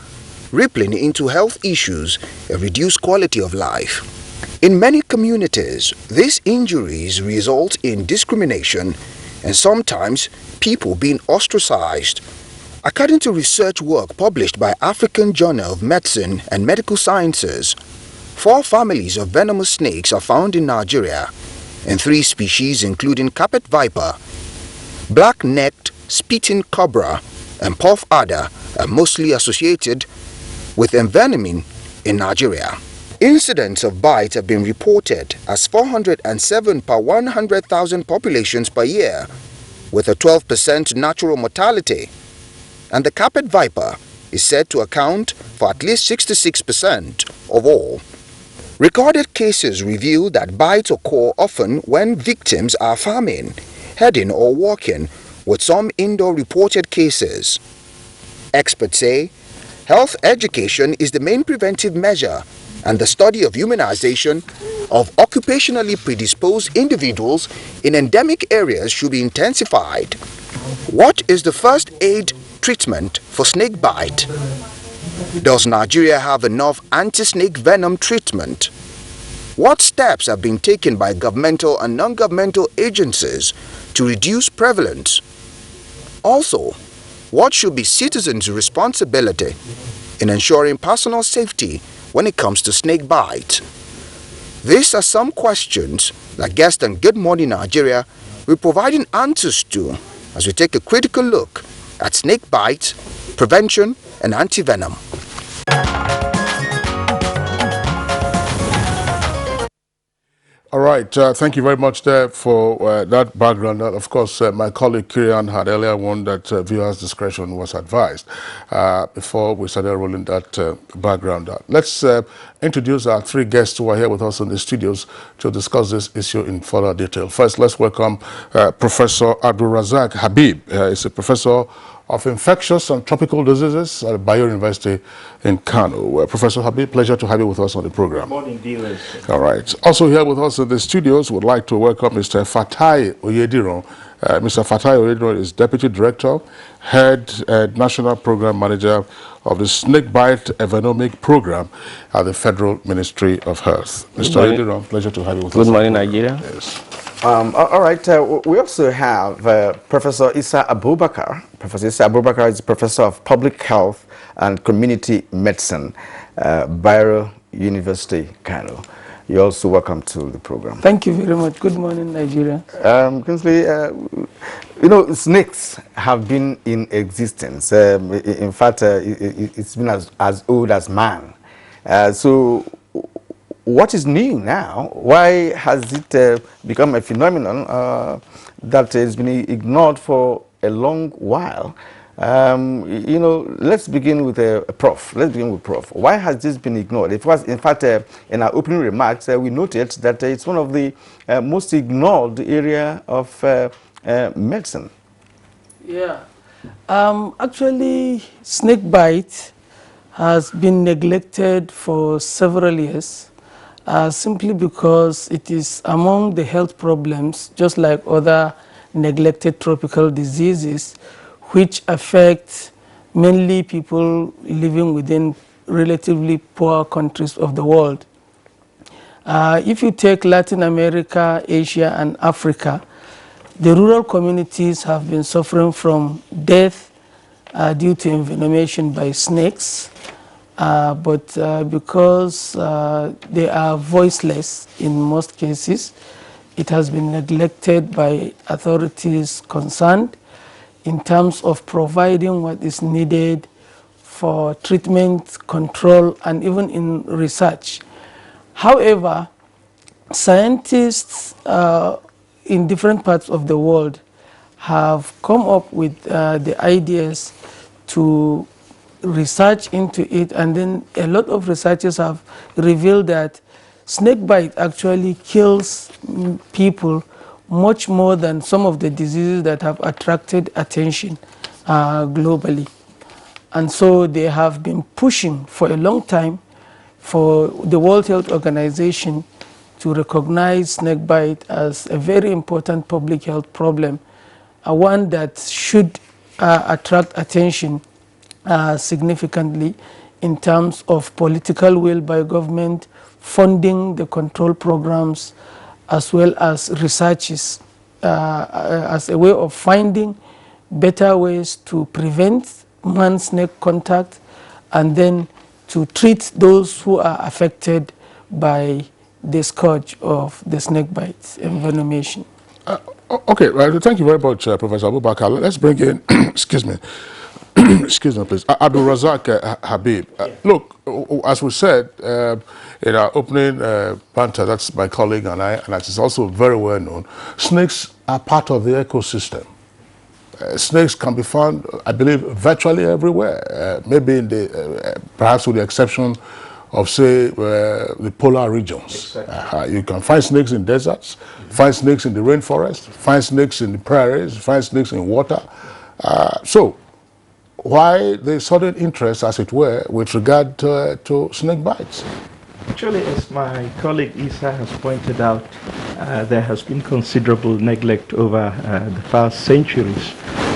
rippling into health issues and reduced quality of life. In many communities, these injuries result in discrimination and sometimes people being ostracized. According to research work published by African Journal of Medicine and Medical Sciences, 4 families of venomous snakes are found in Nigeria, and 3 species including carpet viper, black-necked spitting cobra, and puff adder are mostly associated with envenoming in Nigeria. Incidents of bites have been reported as 407 per 100,000 populations per year, with a 12% natural mortality, and the carpet viper is said to account for at least 66% of all. Recorded cases reveal that bites occur often when victims are farming, herding or walking, with some indoor reported cases. Experts say health education is the main preventive measure, and the study of humanization of occupationally predisposed individuals in endemic areas should be intensified. What is the first aid treatment for snake bite? Does Nigeria have enough anti-snake venom treatment? What steps have been taken by governmental and non-governmental agencies to reduce prevalence? Also, what should be citizens' responsibility in ensuring personal safety when it comes to snake bite? These are some questions that guests on Good Morning Nigeria will be providing answers to as we take a critical look at snake bite, prevention, and anti-venom. All right, thank you very much there for that background. Of course, my colleague Kirian had earlier warned that viewers' discretion was advised before we started rolling that background out. Let's introduce our 3 guests who are here with us in the studios to discuss this issue in further detail. First, let's welcome Professor Abdulrazak Habib. He's a professor of infectious and tropical diseases at Bayo University in Kano. Professor Habib, pleasure to have you with us on the program. Good morning, viewers. All right. Also here with us in the studios, would like to welcome Mr. Fatai Oyediran. Mr. Fatai Oyediran is Deputy Director, Head National Program Manager of the Snakebite Economic Program at the Federal Ministry of Health. Mr. Oyediran, pleasure to have you with us. Good morning, Nigeria. Yes. All right, we also have Professor Issa Abubakar. Professor Issa Abubakar is Professor of Public Health and Community Medicine, Bayo University, Kano. You're also welcome to the program. Thank you very much. Good morning, Nigeria. Kingsley, you know, snakes have been in existence. In fact, it's been as old as man. So what is new now? Why has it become a phenomenon that has been ignored for a long while? You know, let's begin with Prof. Let's begin with Prof. Why has this been ignored? It was, in fact, in our opening remarks, we noted that it's one of the most ignored area of medicine. Yeah. Actually, snake bite has been neglected for several years. simply because it is among the health problems, just like other neglected tropical diseases, which affect mainly people living within relatively poor countries of the world. If you take Latin America, Asia, and Africa, the rural communities have been suffering from death due to envenomation by snakes, but because they are voiceless in most cases, it has been neglected by authorities concerned in terms of providing what is needed for treatment, control, and even in research. However, scientists in different parts of the world have come up with the ideas to research into it, and then a lot of researchers have revealed that snake bite actually kills people much more than some of the diseases that have attracted attention globally. And so they have been pushing for a long time for the World Health Organization to recognize snake bite as a very important public health problem, one that should attract attention significantly in terms of political will by government, funding the control programs, as well as researches as a way of finding better ways to prevent man-snake contact and then to treat those who are affected by the scourge of the snake bite envenomation. Okay, right. Thank you very much, Professor Abubakar. Let's bring in, excuse me, excuse me, please, Abdul Razak Habib. Look, as we said in our opening banter, that's my colleague and I, and it's also very well known, snakes are part of the ecosystem. Snakes can be found, I believe, virtually everywhere, maybe in the, perhaps with the exception of, say, the polar regions. Exactly. You can find snakes in deserts, find snakes in the rainforest, find snakes in the prairies, find snakes in water. So, why the sudden interest, as it were, with regard to snake bites? Actually, as my colleague Isa has pointed out, there has been considerable neglect over the past centuries.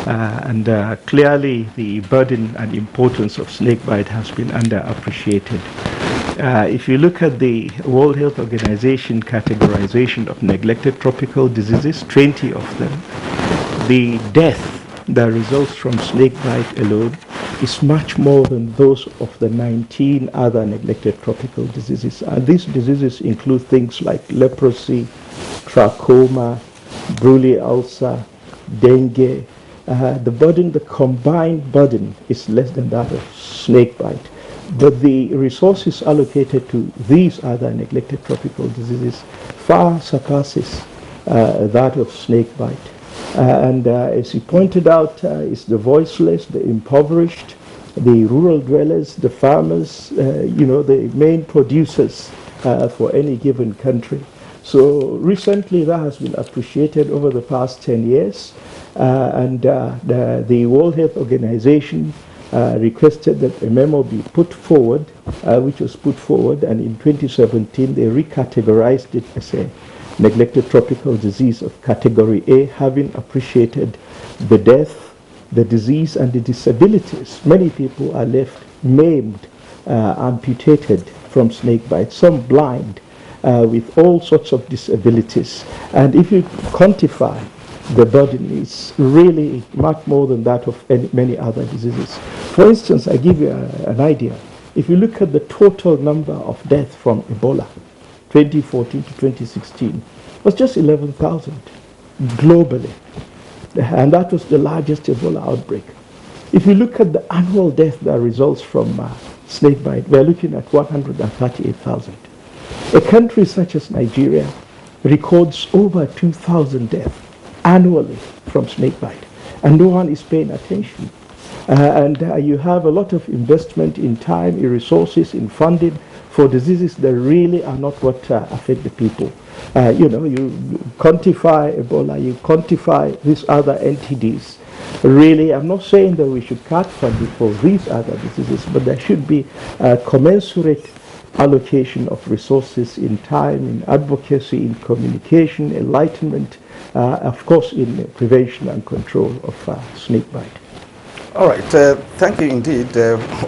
And clearly the burden and importance of snakebite has been underappreciated. If you look at the World Health Organization categorization of neglected tropical diseases, 20 of them, the death that results from snakebite alone is much more than those of the 19 other neglected tropical diseases. And these diseases include things like leprosy, trachoma, brulee ulcer, dengue. The burden, the combined burden, is less than that of snakebite. But the resources allocated to these other neglected tropical diseases far surpasses that of snakebite. And as he pointed out, it's the voiceless, the impoverished, the rural dwellers, the farmers, the main producers for any given country. So recently that has been appreciated over the past 10 years. And the World Health Organization requested that a memo be put forward, which was put forward, and in 2017 they recategorized it as a neglected tropical disease of category A, having appreciated the death, the disease, and the disabilities. Many people are left maimed, amputated from snake bite, some blind, with all sorts of disabilities. And if you quantify the burden, is really much more than that of many other diseases. For instance, I give you an idea. If you look at the total number of deaths from Ebola, 2014 to 2016, was just 11,000 globally. And that was the largest Ebola outbreak. If you look at the annual death that results from snakebite, we're looking at 138,000. A country such as Nigeria records over 2,000 deaths annually from snakebite, and no one is paying attention. You have a lot of investment in time, in resources, in funding for diseases that really are not what affect the people. You quantify Ebola, you quantify these other entities. Really, I'm not saying that we should cut funding for these other diseases, but there should be commensurate allocation of resources in time, in advocacy, in communication, enlightenment, of course in prevention and control of snake bite. All right, thank you indeed.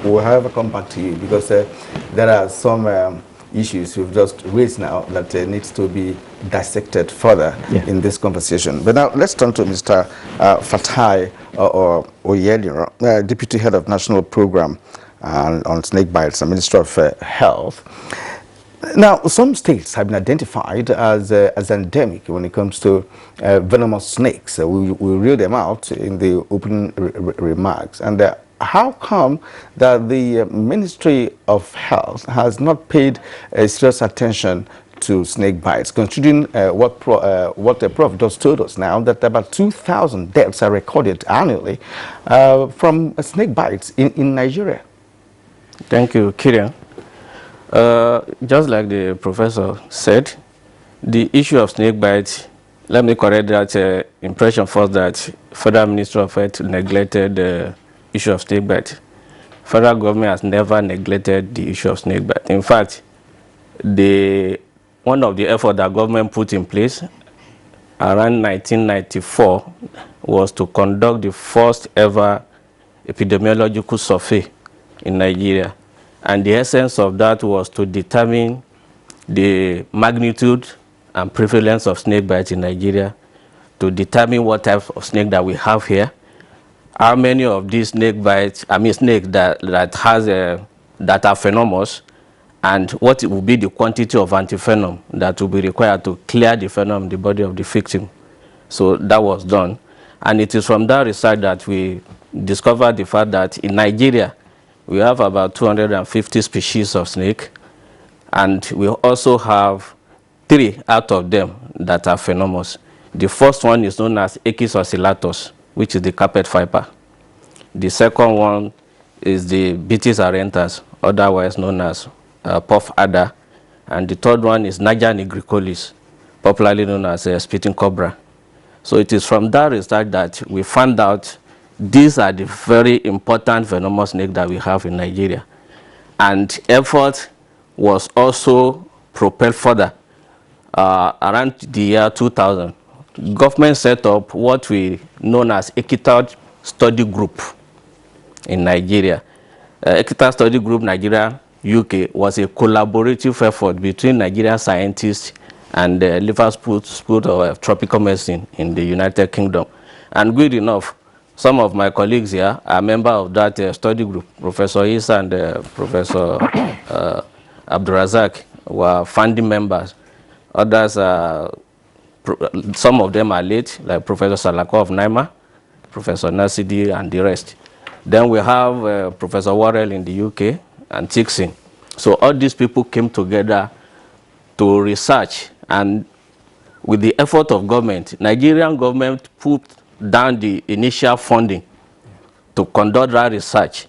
We'll have a come back to you because there are some issues you've just raised now that needs to be dissected further in this conversation. But now let's turn to Mr. Fatai or Oyeliro, Deputy Head of National Program on Snake Bites and Minister of Health. Now, some states have been identified as endemic when it comes to venomous snakes. We read them out in the opening remarks. And how come that the Ministry of Health has not paid serious attention to snake bites, considering what the Prof just told us now, that about 2,000 deaths are recorded annually from snake bites in Nigeria? Thank you, Kirian. Just like the professor said, the issue of snake bites, let me correct that impression first that Federal Ministry of Health neglected the issue of snake bite. Federal government has never neglected the issue of snake bite. In fact, one of the efforts that government put in place around 1994 was to conduct the first ever epidemiological survey in Nigeria. And the essence of that was to determine the magnitude and prevalence of snake bites in Nigeria, to determine what type of snake that we have here, how many of these snake bites, snakes that are venomous, and what will be the quantity of antivenom that will be required to clear the venom in the body of the victim. So that was done. And it is from that research that we discovered the fact that in Nigeria, we have about 250 species of snake, and we also have 3 out of them that are venomous. The first one is known as Echis oscillatus, which is the carpet viper. The second one is the Bitis arentas, otherwise known as puff adder. And the third one is Niger nigricolis, popularly known as spitting cobra. So it is from that research that we found out these are the very important venomous snakes that we have in Nigeria. And effort was also propelled further around the year 2000. Government set up what we know as Equitable Study Group in Nigeria. Equitable Study Group Nigeria UK was a collaborative effort between Nigerian scientists and Liverpool School of Tropical Medicine in the United Kingdom. And good enough, some of my colleagues here are members of that study group. Professor Issa and Professor Abdurazak were founding members. Others, some of them are late, like Professor Salako of NIMA, Professor Nasidi, and the rest. Then we have Professor Worrell in the UK and Tixin. So all these people came together to research, and with the effort of government, Nigerian government put down the initial funding to conduct that research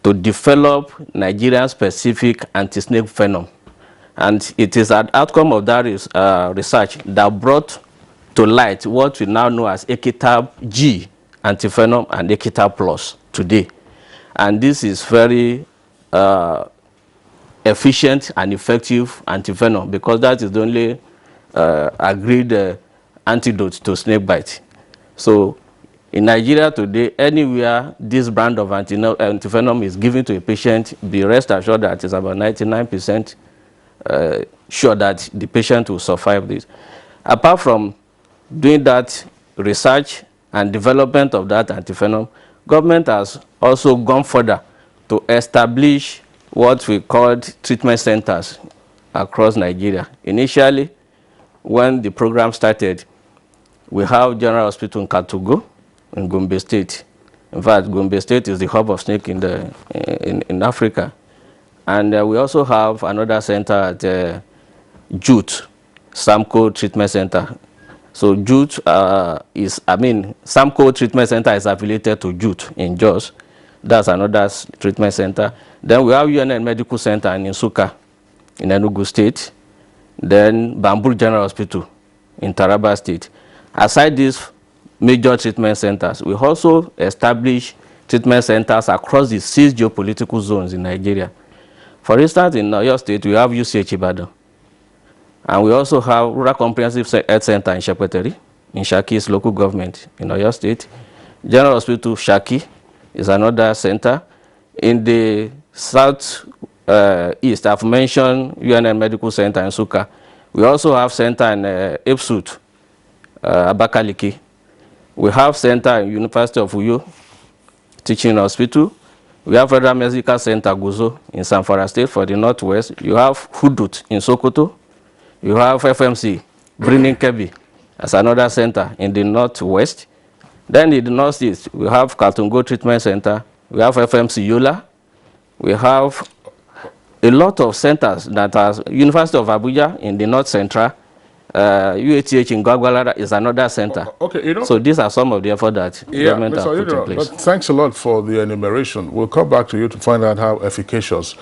to develop Nigerian-specific anti-snake venom. And it is an outcome of that research that brought to light what we now know as Equitab G antivenom and Equitab Plus today. And this is very efficient and effective antivenom because that is the only agreed antidote to snake bite. So in Nigeria today, anywhere this brand of antivenom is given to a patient, be rest assured that it's about 99% sure that the patient will survive this. Apart from doing that research and development of that antivenom, government has also gone further to establish what we called treatment centers across Nigeria. Initially, when the program started, we have General Hospital in Katugu in Gombe State. In fact, Gombe State is the hub of snake in Africa. And we also have another center at Jute, Samco Treatment Center. So Jute Samco Treatment Center is affiliated to Jute in Jos. That's another treatment center. Then we have UNN Medical Center in Nsukka in Enugu State. Then Bamboo General Hospital in Taraba State. Aside these major treatment centers, we also establish treatment centers across the 6 geopolitical zones in Nigeria. For instance, in Oyo State, we have UCH Ibadan. And we also have Rural Comprehensive Health Center in Shepeteri, in Shaki's local government in Oyo State. General Hospital Shaki is another center. In the south east, I've mentioned UNN Medical Center in Suka. We also have center in Ipsut, Abakaliki. We have center in University of Uyo, Teaching Hospital. We have Federal Medical Center Guzo in Zamfara State for the Northwest. You have Hudut in Sokoto. You have FMC, Bringing Kebi, as another center in the Northwest. Then in the Northeast, we have Kaltungo Treatment Center. We have FMC Yola. We have a lot of centers that are University of Abuja in the North Central. UATH in Gwagwalada is another center. Okay, you know, so these are some of the efforts that government have put in place. But thanks a lot for the enumeration. We'll come back to you to find out how efficacious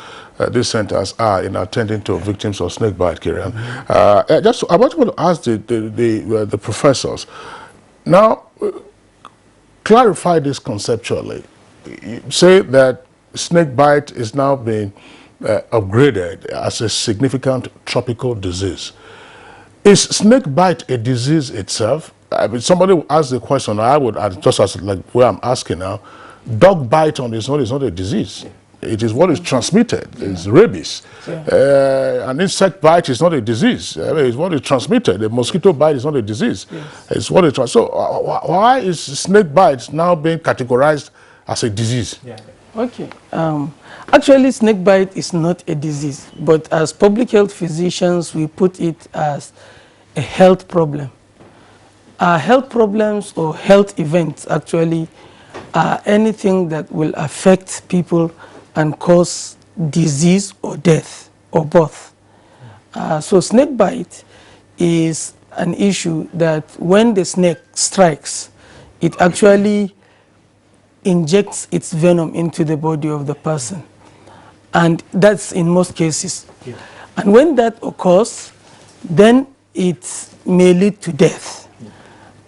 these centers are in attending to victims of snake bite, Kirian. I want to ask the professors. Now, clarify this conceptually. You say that snake bite is now being upgraded as a significant tropical disease. Is snake bite a disease itself? I mean, somebody asked the question, I would, just as like where I'm asking now, dog bite on its own is not a disease. It is what is transmitted. It's rabies. An insect bite is not a disease. I mean, it's what is transmitted. A mosquito bite is not a disease. It's what it transmits. So why is snake bite now being categorized as a disease? Okay. Actually, snake bite is not a disease, but as public health physicians, we put it as a health problem. Health problems or health events actually are anything that will affect people and cause disease or death or both. So snake bite is an issue that when the snake strikes, it actually injects its venom into the body of the person. And that's in most cases. Yeah. And when that occurs, then it may lead to death. Yeah.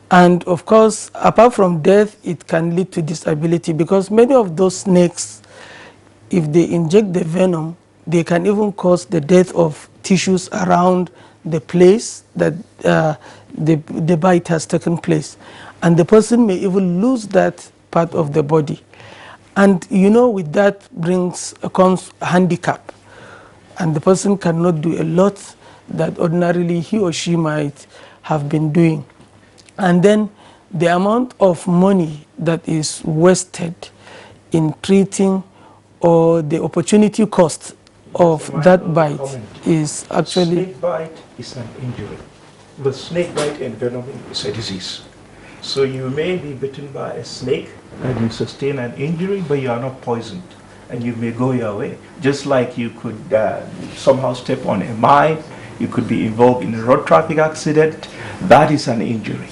And of course, apart from death, it can lead to disability because many of those snakes, if they inject the venom, they can even cause the death of tissues around the place that the bite has taken place. And the person may even lose that part of the body. And you know, with that comes a handicap. And the person cannot do a lot that ordinarily he or she might have been doing. And then the amount of money that is wasted in treating or the opportunity cost of that bite is actually... Snake bite is an injury, but snake bite and venom is a disease. So you may be bitten by a snake and you sustain an injury, but you are not poisoned and you may go your way. Just like you could somehow step on a mine, you could be involved in a road traffic accident, that is an injury,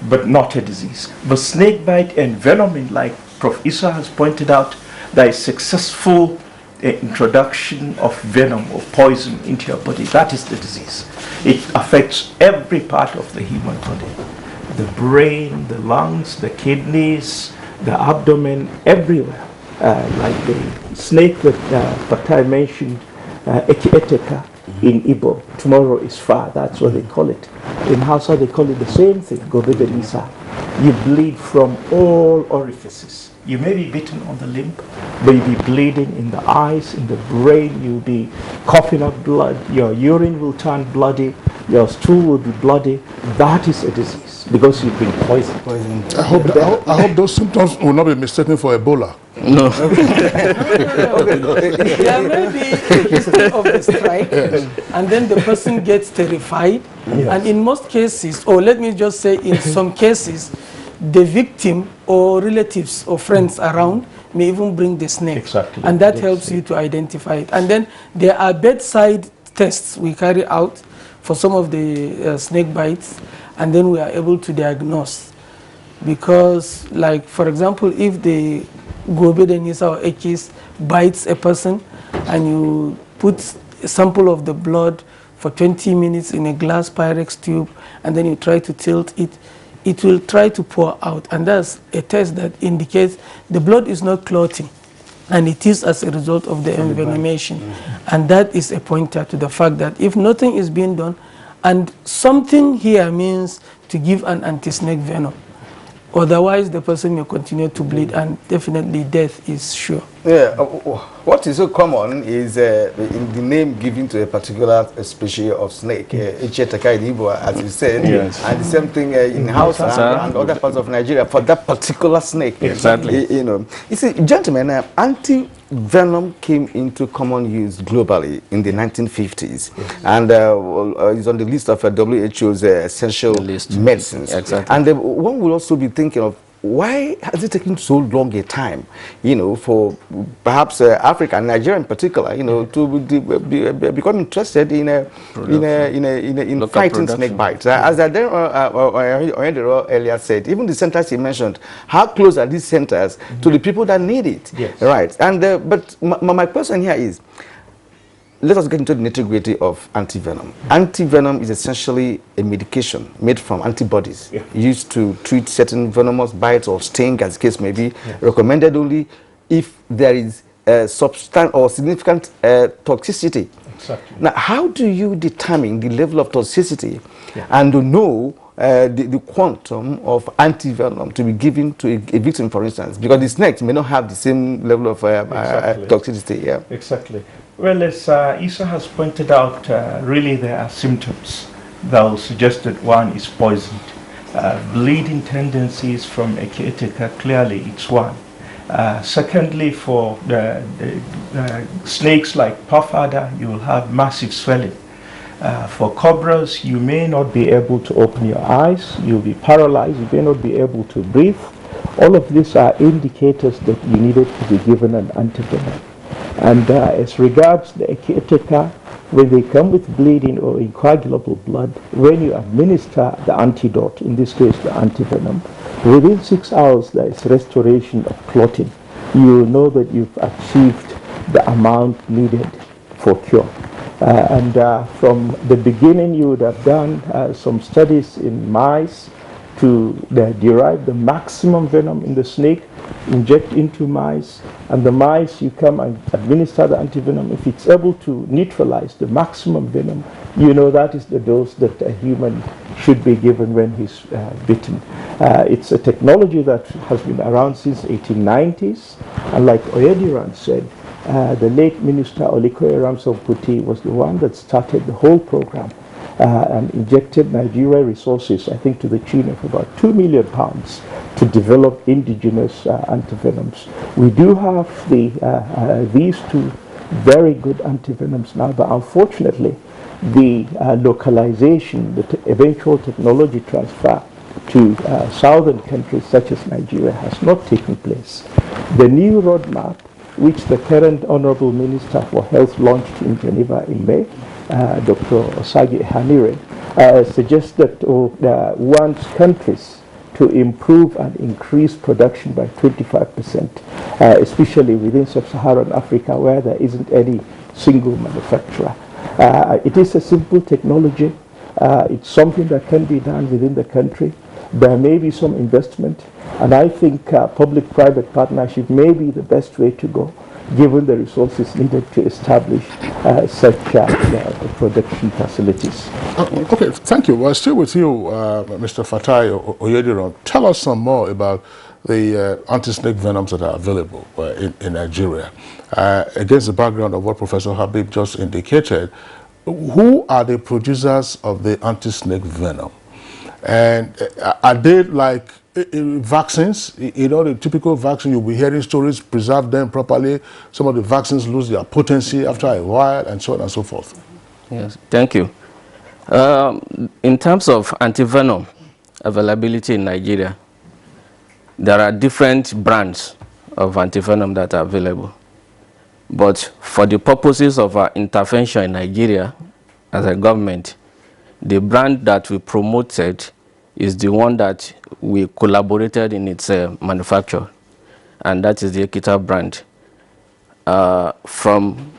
but not a disease. But snake bite and venom, like Prof. Issa has pointed out, there is successful introduction of venom or poison into your body. That is the disease. It affects every part of the human body. The brain, the lungs, the kidneys, the abdomen, everywhere. Like the snake that Fatai mentioned, Ekieteka in Igbo. Tomorrow is far, that's what they call it. In Hausa they call it the same thing, Gobedelisa. You bleed from all orifices. You may be bitten on the limb, but you'll be bleeding in the eyes, in the brain, you'll be coughing up blood, your urine will turn bloody, your stool will be bloody. That is a disease because you've been poisoned. I hope those symptoms will not be mistaken for Ebola. No. There may be a history of the strike, and then the person gets terrified. Yes. And in most cases, or let me just say in some cases, the victim or relatives or friends around may even bring the snake. Exactly. And that helps you to identify it. And then there are bedside tests we carry out for some of the snake bites, and then we are able to diagnose. Because, like, for example, if the Gobedenisa or Ekis bites a person and you put a sample of the blood for 20 minutes in a glass Pyrex tube and then you try to tilt it, it will try to pour out. And that's a test that indicates the blood is not clotting. And it is as a result of the envenomation. And that is a pointer to the fact that if nothing is being done, and something here means to give an anti-snake venom, otherwise the person may continue to bleed and definitely death is sure. Yeah, what is so common is in the name given to a particular species of snake, Echeteka in Igbo, as you said, yes. and the same thing in Hausa and other parts of Nigeria for that particular snake. Exactly. You know, you see, gentlemen, anti-venom came into common use globally in the 1950s, and is on the list of WHO's essential medicines. Exactly. And one will also be thinking of, why has it taken so long a time, you know, for perhaps Africa and Nigeria in particular, you know, to become interested in fighting snake bites? As I earlier said, even the centers he mentioned, how close are these centers to the people that need it? Yes. Right. And but my question here is, let us get into the nitty-gritty of antivenom. Antivenom is essentially a medication made from antibodies used to treat certain venomous bites or sting, as the case may be, recommended only if there is substantial or significant toxicity. Exactly. Now, how do you determine the level of toxicity and to know the quantum of antivenom to be given to a victim, for instance? Because the snakes may not have the same level of toxicity. Yeah. Exactly. Well, as Isa has pointed out, really there are symptoms that will suggest that one is poisoned. Bleeding tendencies from Echinacea, clearly it's one. Secondly, for snakes like puff adder, you will have massive swelling. For cobras, you may not be able to open your eyes, you'll be paralyzed, you may not be able to breathe. All of these are indicators that you needed to be given an antivenom. And as regards the Echinacea, when they come with bleeding or incoagulable blood, when you administer the antidote, in this case the antivenom, within 6 hours there is restoration of clotting. You know that you've achieved the amount needed for cure. From the beginning you would have done some studies in mice to derive the maximum venom in the snake, inject into mice, and the mice you come and administer the antivenom. If it's able to neutralize the maximum venom, you know that is the dose that a human should be given when he's bitten. It's a technology that has been around since 1890s, and like Oyediran said, the late Minister Olikoye Ramson-Kuti was the one that started the whole program and injected Nigeria resources, I think to the tune of about £2 million to develop indigenous antivenoms. We do have these two very good antivenoms now, but unfortunately the localization, the eventual technology transfer to southern countries such as Nigeria has not taken place. The new roadmap, which the current Honorable Minister for Health launched in Geneva in May, Dr. Osagi Hanire, suggests that wants countries to improve and increase production by 25%, especially within sub-Saharan Africa where there isn't any single manufacturer. It is a simple technology. It's something that can be done within the country. There may be some investment, and I think public-private partnership may be the best way to go, given the resources needed to establish such production facilities. Okay, thank you. We're still with you, Mr. Fatai Oyediran. Tell us some more about the anti-snake venoms that are available in Nigeria. Against the background of what Professor Habib just indicated, who are the producers of the anti-snake venom? And are they like vaccines? You know, the typical vaccine, you'll be hearing stories, preserve them properly. Some of the vaccines lose their potency after a while, and so on and so forth. Yes, thank you. In terms of antivenom availability in Nigeria, there are different brands of antivenom that are available. But for the purposes of our intervention in Nigeria as a government, the brand that we promoted is the one that we collaborated in its manufacture, and that is the Ekita brand. From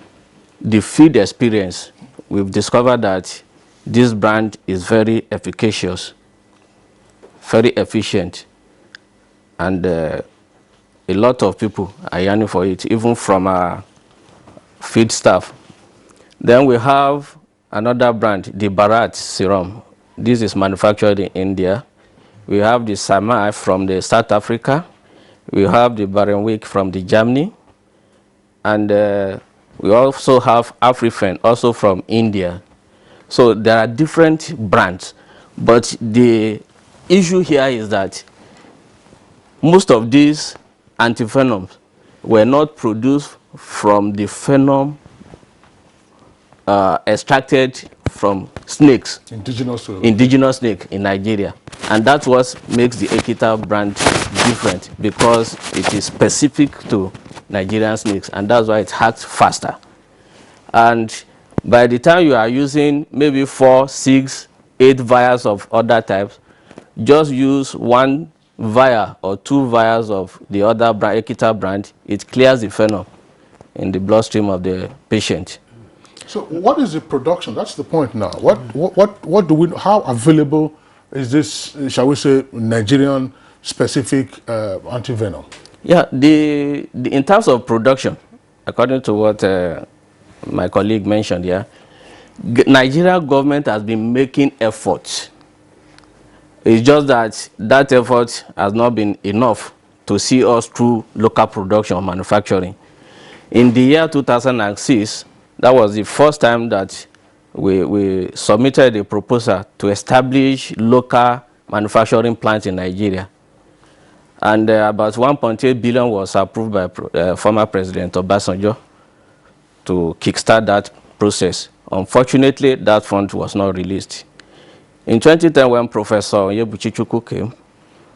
the field experience, we've discovered that this brand is very efficacious, very efficient, and a lot of people are yearning for it, even from our feed staff. Then we have another brand, the Bharat serum. This is manufactured in India. We have the Samai from the South Africa. We have the Barenwick from the Germany. And we also have Afrifen, also from India. So there are different brands. But the issue here is that most of these antivenoms were not produced from the venom extracted from snakes, indigenous snake in Nigeria. And that's what makes the Ekita brand different, because it is specific to Nigerian snakes, and that's why it acts faster. And by the time you are using maybe 4, 6, 8 vials of other types, just use 1 vial or 2 vials of the other brand, Ekita brand, it clears the venom in the bloodstream of the patient. So what is the production? That's the point now. What do we, how available is this, shall we say, Nigerian specific antivenom? Yeah, in terms of production, according to what my colleague mentioned here, Nigeria government has been making efforts. It's just that that effort has not been enough to see us through local production or manufacturing. In the year 2006, that was the first time that we submitted a proposal to establish local manufacturing plants in Nigeria. And about 1.8 billion was approved by former President Obasanjo to kickstart that process. Unfortunately, that fund was not released. In 2010, when Professor Onyebuchichukwu came,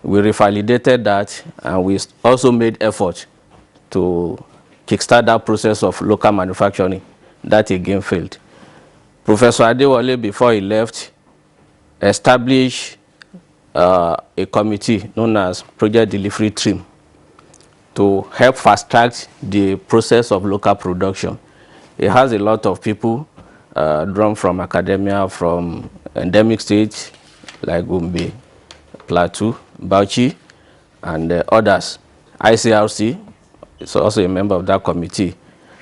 we revalidated that, and we also made effort to kickstart that process of local manufacturing. That again failed. Professor Adewale, before he left, established a committee known as Project Delivery Team to help fast-track the process of local production. It has a lot of people drawn from academia, from endemic states like Gombe, Plateau, Bauchi, and others. ICRC is also a member of that committee.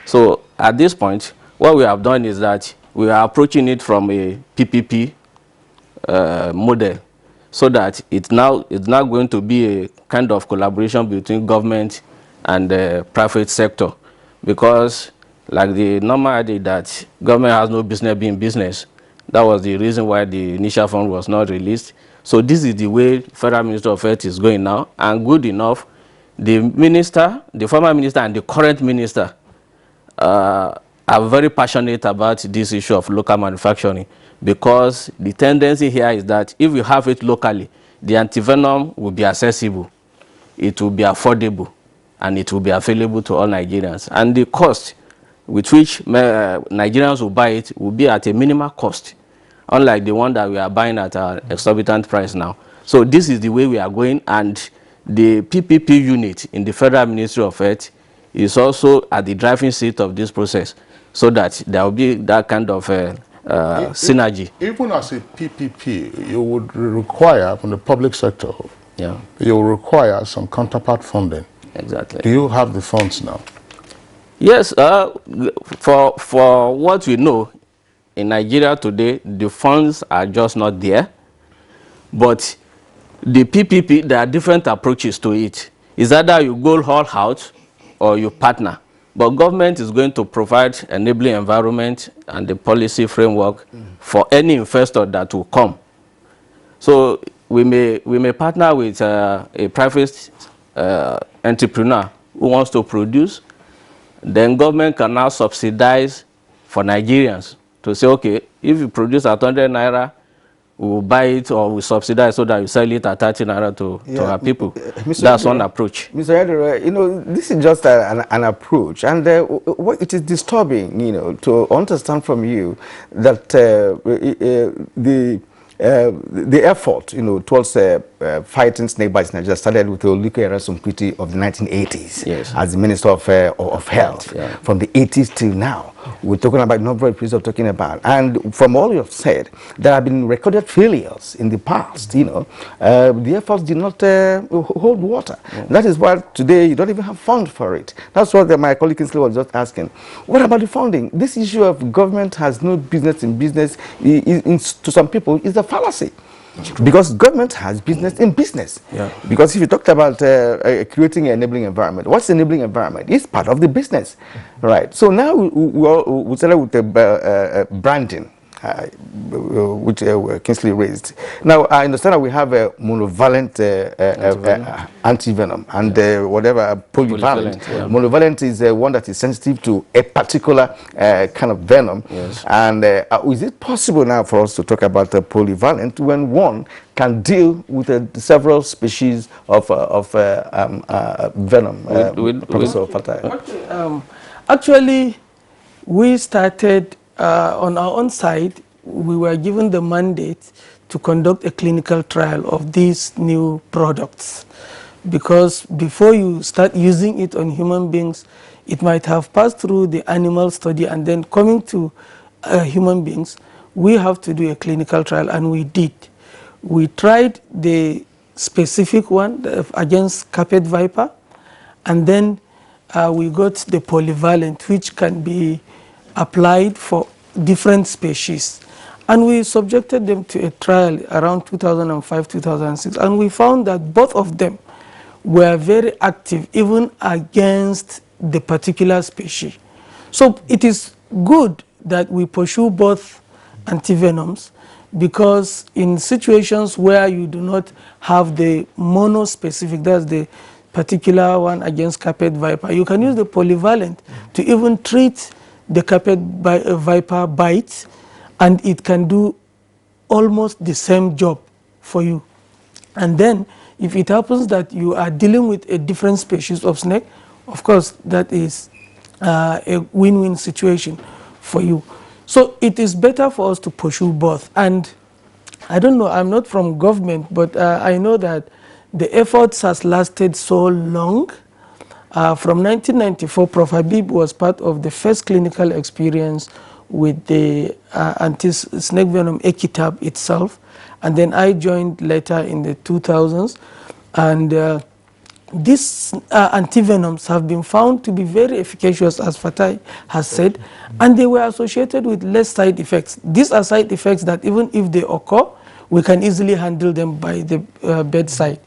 So at this point, what we have done is that we are approaching it from a PPP model, so that it's now going to be a kind of collaboration between government and the private sector. Because like the normal idea that government has no business being business, that was the reason why the initial fund was not released. So this is the way Federal Minister of Health is going now, and good enough, the minister, the former minister and the current minister are very passionate about this issue of local manufacturing, because the tendency here is that if you have it locally, the antivenom will be accessible, it will be affordable, and it will be available to all Nigerians. And the cost with which Nigerians will buy it will be at a minimal cost, unlike the one that we are buying at an exorbitant price now. So this is the way we are going, and the PPP unit in the Federal Ministry of Health is also at the driving seat of this process, so that there will be that kind of synergy. Even as a PPP, you would require from the public sector, you will require some counterpart funding. Exactly. Do you have the funds now? Yes, for what we know, in Nigeria today, the funds are just not there. But the PPP, there are different approaches to it. It's either you go all out or you partner. But government is going to provide enabling environment and the policy framework for any investor that will come. So we may partner with a private entrepreneur who wants to produce. Then government can now subsidize for Nigerians to say, okay, if you produce at 100 naira, we will buy it, or we subsidize so that you sell it at 30 naira to our people. That's one approach. Mr. Edere, you know, this is just an approach, and it is disturbing, you know, to understand from you that the effort, you know, towards fighting snake bites in Nigeria started with the Oluko Erasumkwiti of the 1980s as the Minister of Health, from the 80s till now. we're talking about number of episodes we're talking about. And from all you have said, there have been recorded failures in the past, you know. The efforts did not hold water. That is why today you don't even have funds for it. That's what my colleague Kinsley was just asking. What about the funding? This issue of government has no business in business, to some people, is a fallacy. Because government has business in business. Because if you talked about creating an enabling environment, what's enabling environment? It's part of the business, right? So now we started with the branding, which Kingsley raised. Now I understand that we have a monovalent antivenom and whatever polyvalent. Monovalent is one that is sensitive to a particular kind of venom. And is it possible now for us to talk about the polyvalent when one can deal with several species of venom? Professor Fatai. Actually, we started on our own side. We were given the mandate to conduct a clinical trial of these new products, because before you start using it on human beings, it might have passed through the animal study, and then coming to human beings, we have to do a clinical trial, and we did. We tried the specific one against carpet viper, and then we got the polyvalent, which can be applied for different species. And we subjected them to a trial around 2005-2006, and we found that both of them were very active even against the particular species. So it is good that we pursue both antivenoms, because in situations where you do not have the monospecific, that's the particular one against carpet viper, you can use the polyvalent to even treat the carpet viper bites, and it can do almost the same job for you. And then if it happens that you are dealing with a different species of snake, of course that is a win-win situation for you. So it is better for us to pursue both. And I don't know, I'm not from government, but I know that the efforts has lasted so long. From 1994, Prof. Habib was part of the first clinical experience with the anti-snake venom Equitab itself, and then I joined later in the 2000s, and these antivenoms have been found to be very efficacious, as Fatai has said, and they were associated with less side effects. These are side effects that even if they occur, we can easily handle them by the bedside.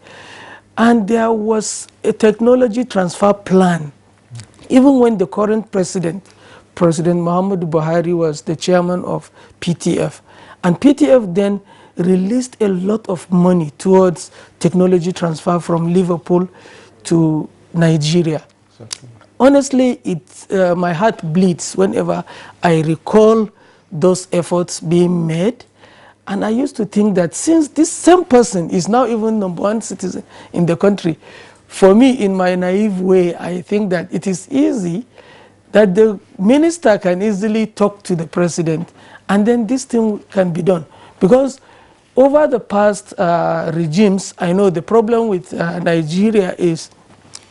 And there was a technology transfer plan. Even when the current President Muhammadu Buhari, was the chairman of PTF, and PTF then released a lot of money towards technology transfer from Liverpool to Nigeria. Honestly, my heart bleeds whenever I recall those efforts being made. And I used to think that since this same person is now even #1 citizen in the country, for me, in my naive way, I think that it is easy that the minister can easily talk to the president, and then this thing can be done. Because over the past regimes, I know the problem with Nigeria is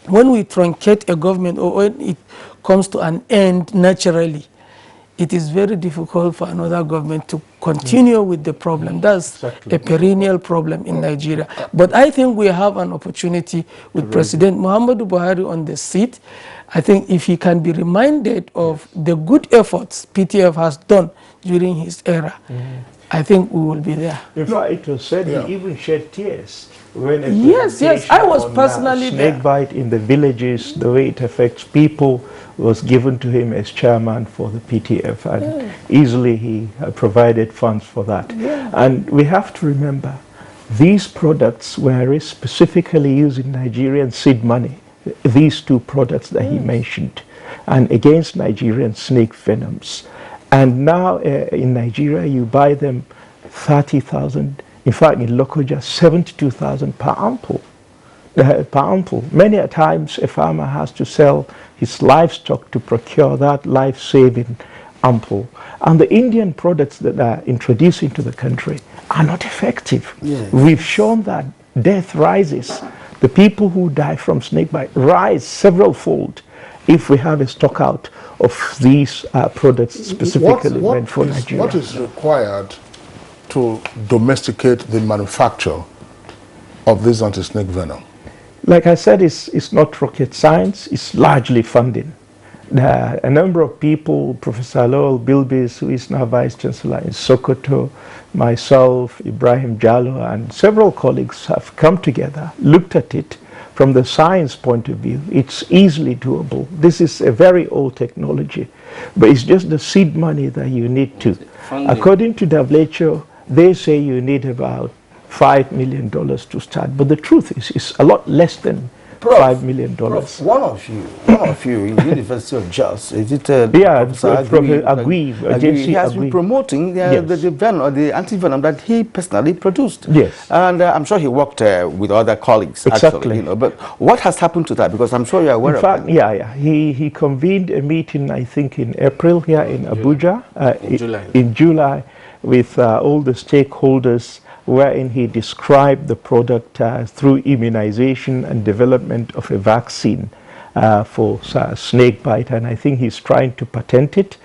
when we truncate a government, or when it comes to an end naturally, it is very difficult for another government to continue with the problem. That's a perennial problem in Nigeria. But I think we have an opportunity with President Muhammadu Buhari on the seat. I think if he can be reminded of the good efforts PTF has done during his era, I think we will be there. In fact, it was said he even shed tears when yes, I was personally there. Snake bite in the villages, the way it affects people, was given to him as chairman for the PTF, and easily he provided funds for that. And we have to remember, these products were specifically used in Nigerian seed money, these two products that he mentioned, and against Nigerian snake venoms. And now in Nigeria, you buy them 30,000, in fact in Lokoja, 72,000 per ampoule. Many a times a farmer has to sell his livestock to procure that life-saving ampoule. And the Indian products that are introduced into the country are not effective. We've shown that death rises. The people who die from snakebite rise several fold. if we have a stock out of these products specifically meant for Nigeria. What is required to domesticate the manufacture of this anti-snake venom? Like I said, it's not rocket science, it's largely funding. A number of people, Professor Lowell Bilbis, who is now Vice Chancellor in Sokoto, myself, Ibrahim Jallo, and several colleagues have come together, looked at it from the science point of view. It's easily doable. This is a very old technology, but it's just the seed money that you need to. According to WHO, they say you need about $5 million to start, but the truth is it's a lot less than $5 million. Prof, one of you in University of Jos, is it Professor Agui, he has been promoting the venom, the anti-venom that he personally produced. Yes. And I'm sure he worked with other colleagues, actually. You know, but what has happened to that? Because I'm sure you're aware of it. In fact, he convened a meeting, I think, in April here in Abuja, in July, with all the stakeholders, wherein he described the product through immunization and development of a vaccine for snake bite, and I think he's trying to patent it.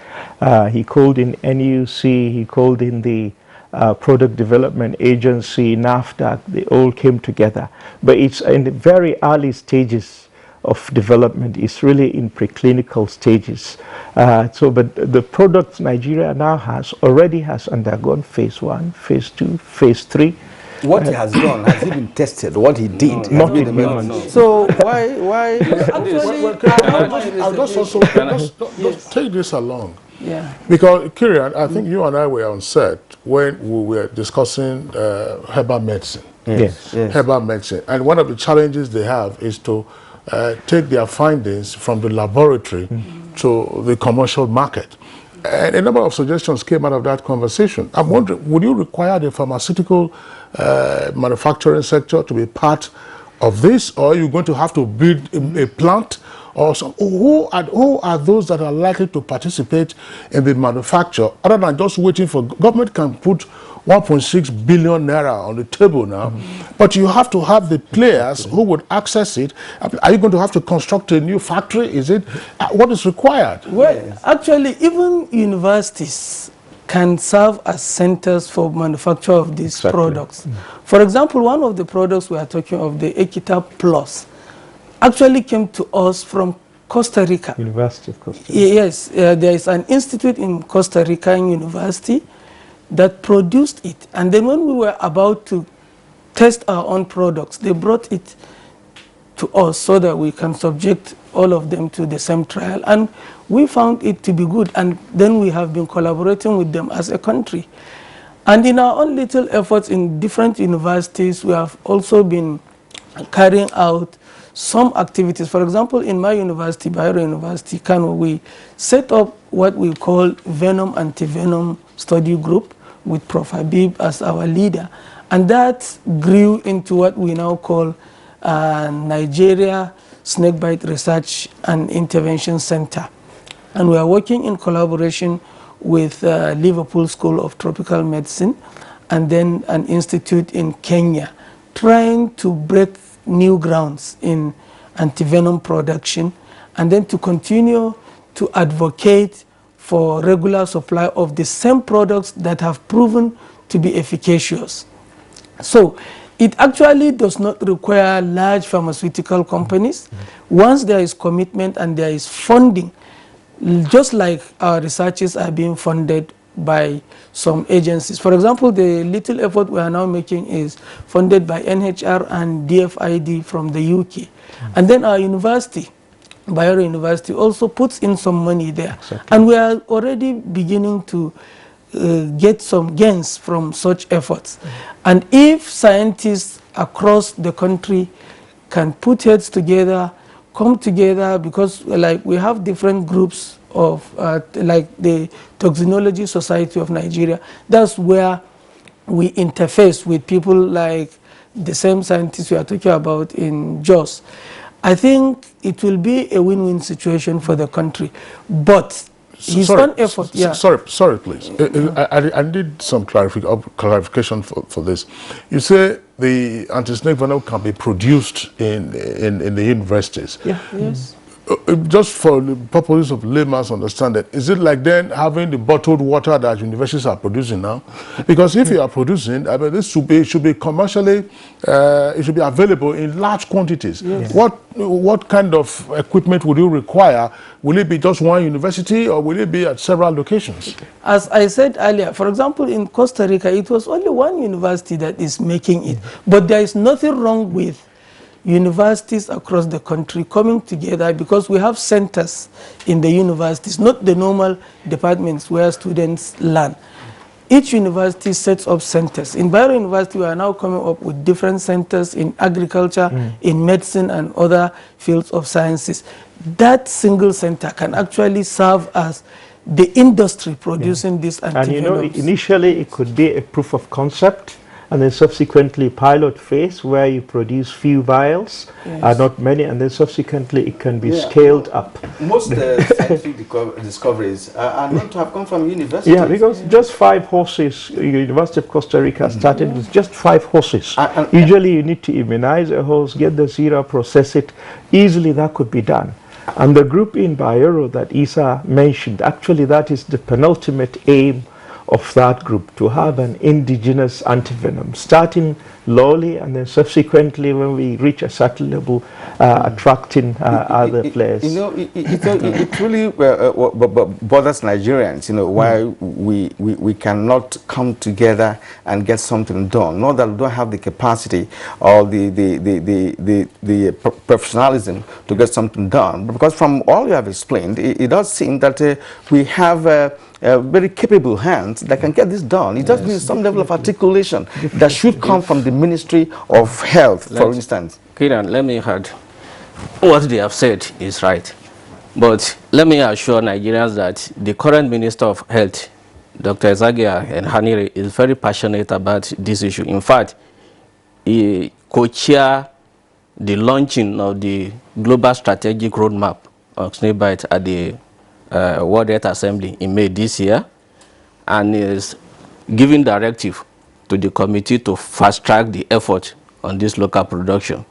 He called in NUC, he called in the Product Development Agency, NAFDAC, they all came together. But it's in the very early stages of development. It's really in preclinical stages. But the product Nigeria now already has undergone phase 1, phase 2, phase 3. What he has done, has he been tested? What he did? Not in humans. So why? I'll just take this along. Yeah. Because, Kirian, I think you and I were on set when we were discussing herbal medicine. Yes. Herbal medicine. And one of the challenges they have is to take their findings from the laboratory to the commercial market. And a number of suggestions came out of that conversation. I'm wondering, would you require the pharmaceutical manufacturing sector to be part of this, or are you going to have to build a plant? Or who are those that are likely to participate in the manufacture, other than just waiting for government can put 1.6 billion naira on the table now, but you have to have the players who would access it. Are you going to have to construct a new factory? Is it what is required? Well, actually, even universities can serve as centers for manufacture of these products. For example, one of the products we are talking of, the Equita Plus, actually came to us from Costa Rica. University of Costa Rica. Yes, there is an institute in Costa Rican University that produced it. And then when we were about to test our own products, they brought it to us so that we can subject all of them to the same trial. And we found it to be good. And then we have been collaborating with them as a country. And in our own little efforts in different universities, we have also been carrying out some activities. For example, in my university, Bayero University, Kano, we set up what we call Venom Anti-Venom Study Group with Prof. Habib as our leader. And that grew into what we now call Nigeria Snakebite Research and Intervention Center. And we are working in collaboration with Liverpool School of Tropical Medicine and then an institute in Kenya, trying to break new grounds in antivenom production and then to continue to advocate for regular supply of the same products that have proven to be efficacious. So it actually does not require large pharmaceutical companies. Once there is commitment and there is funding, just like our researches are being funded by some agencies. For example, the little effort we are now making is funded by NHR and DFID from the UK. And then our university, Bayero University, also puts in some money there. Exactly. And we are already beginning to get some gains from such efforts. And if scientists across the country can put heads together, come together, because like we have different groups of like the Toxinology Society of Nigeria, that's where we interface with people like the same scientists we are talking about in Jos. I think it will be a win-win situation for the country, but his own effort. Yeah. Sorry, please. I need some clarification for this. You say the anti-snake venom can be produced in the universities. Yeah. Yes. just for the purposes of layman's understanding, is it like then having the bottled water that universities are producing now? Because if you are producing, I mean, this should be commercially, it should be available in large quantities. Yes. What kind of equipment would you require? Will it be just one university, or will it be at several locations? As I said earlier, for example, in Costa Rica, it was only one university that is making it. But there is nothing wrong with universities across the country coming together, because we have centers in the universities, not the normal departments where students learn. Each university sets up centers. In Bayero University, we are now coming up with different centers in agriculture, in medicine, and other fields of sciences. That single center can actually serve as the industry producing this antivenom. And you know, initially it could be a proof of concept, and then subsequently pilot phase where you produce few vials, not many, and then subsequently it can be scaled up. Most scientific discoveries are known to have come from universities. Yeah, because just 5 horses, University of Costa Rica started with just 5 horses. Usually you need to immunize a horse, get the sera, process it. Easily that could be done. And the group in Bayero that Isa mentioned, actually that is the penultimate aim of that group, to have an indigenous antivenom, starting lowly and then subsequently, when we reach a certain level, attracting other players. You know, it really bothers Nigerians, you know, why we cannot come together and get something done. Not that we don't have the capacity or the professionalism to get something done, but because from all you have explained, it does seem that we have very capable hands that can get this done. It just needs some level of articulation that should come from the Ministry of Health, for instance. Kiran, let me add, what they have said is right. But let me assure Nigerians that the current Minister of Health, Dr. Ezagia and Hanire, is very passionate about this issue. In fact, he co-chaired the launching of the Global Strategic Roadmap on snakebite at the World Health Assembly in May this year, and is giving directive to the committee to fast-track the effort on this local production.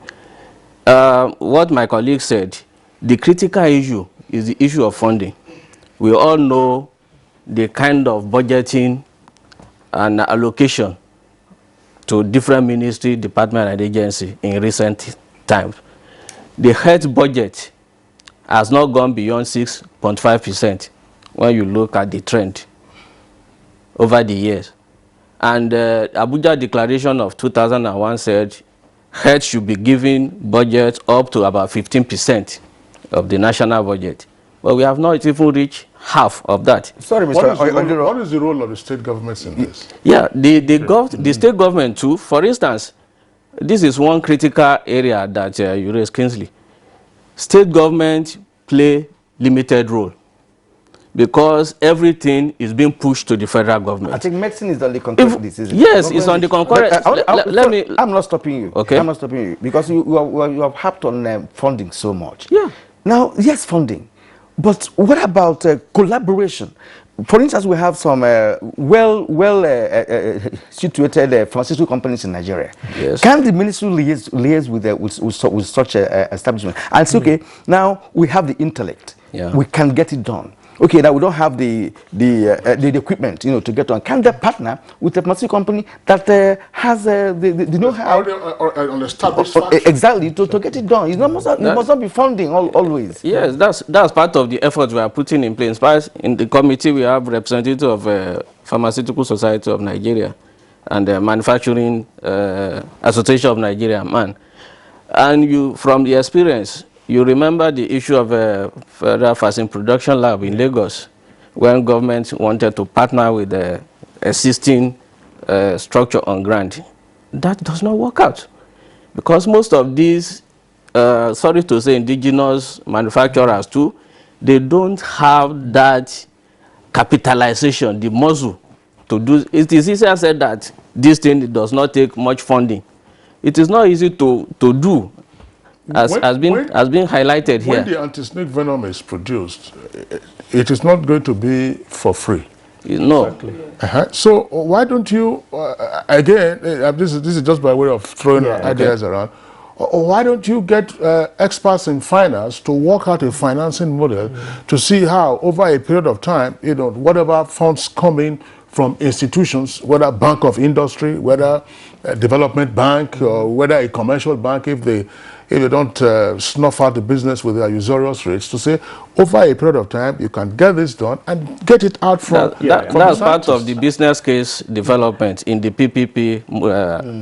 What my colleague said, the critical issue is the issue of funding. We all know the kind of budgeting and allocation to different ministry, department, and agency in recent times. The health budget has not gone beyond 6.5% when you look at the trend over the years. And Abuja Declaration of 2001 said health should be given budget up to about 15% of the national budget. But we have not even reached half of that. Sorry, Mr. What is the role of the state governments in this? Yeah, the state government too. For instance, this is one critical area that you raised, Kingsley. State government play limited role because everything is being pushed to the federal government. I think medicine is on the concurrent disease. Yes, it's on the concurrent. I'm not stopping you. Okay. I'm not stopping you because you have harped on funding so much. Yeah. Now, yes, funding, but what about collaboration? For instance, we have some situated pharmaceutical companies in Nigeria. Yes. Can the ministry liaise with such an establishment? And it's okay. Now we have the intellect. Yeah. We can get it done. Okay, now we don't have the equipment, you know, to get on. Can they partner with a pharmaceutical company that has the know-how? An established factory. Exactly, to get it done. It must not be funding always. Yes, that's part of the effort we are putting in place. In the committee, we have representatives of Pharmaceutical Society of Nigeria and the Manufacturing Association of Nigeria, MAN. And from the experience, you remember the issue of a federal vaccine production lab in Lagos, when government wanted to partner with the existing structure on ground. That does not work out because most of these, sorry to say, indigenous manufacturers too, they don't have that capitalization, the muscle to do. It is easier said that this thing does not take much funding. It is not easy to do. As been highlighted here. When the anti-snake venom is produced, it is not going to be for free. No. Exactly. So why don't you, again, this is just by way of throwing ideas around, Or why don't you get experts in finance to work out a financing model to see how, over a period of time, you know, whatever funds come in from institutions, whether Bank of Industry, whether a development bank, or whether a commercial bank, if they don't snuff out the business with their usurious rates, to say over a period of time you can get this done and get it out from that's part of the business case development in the PPP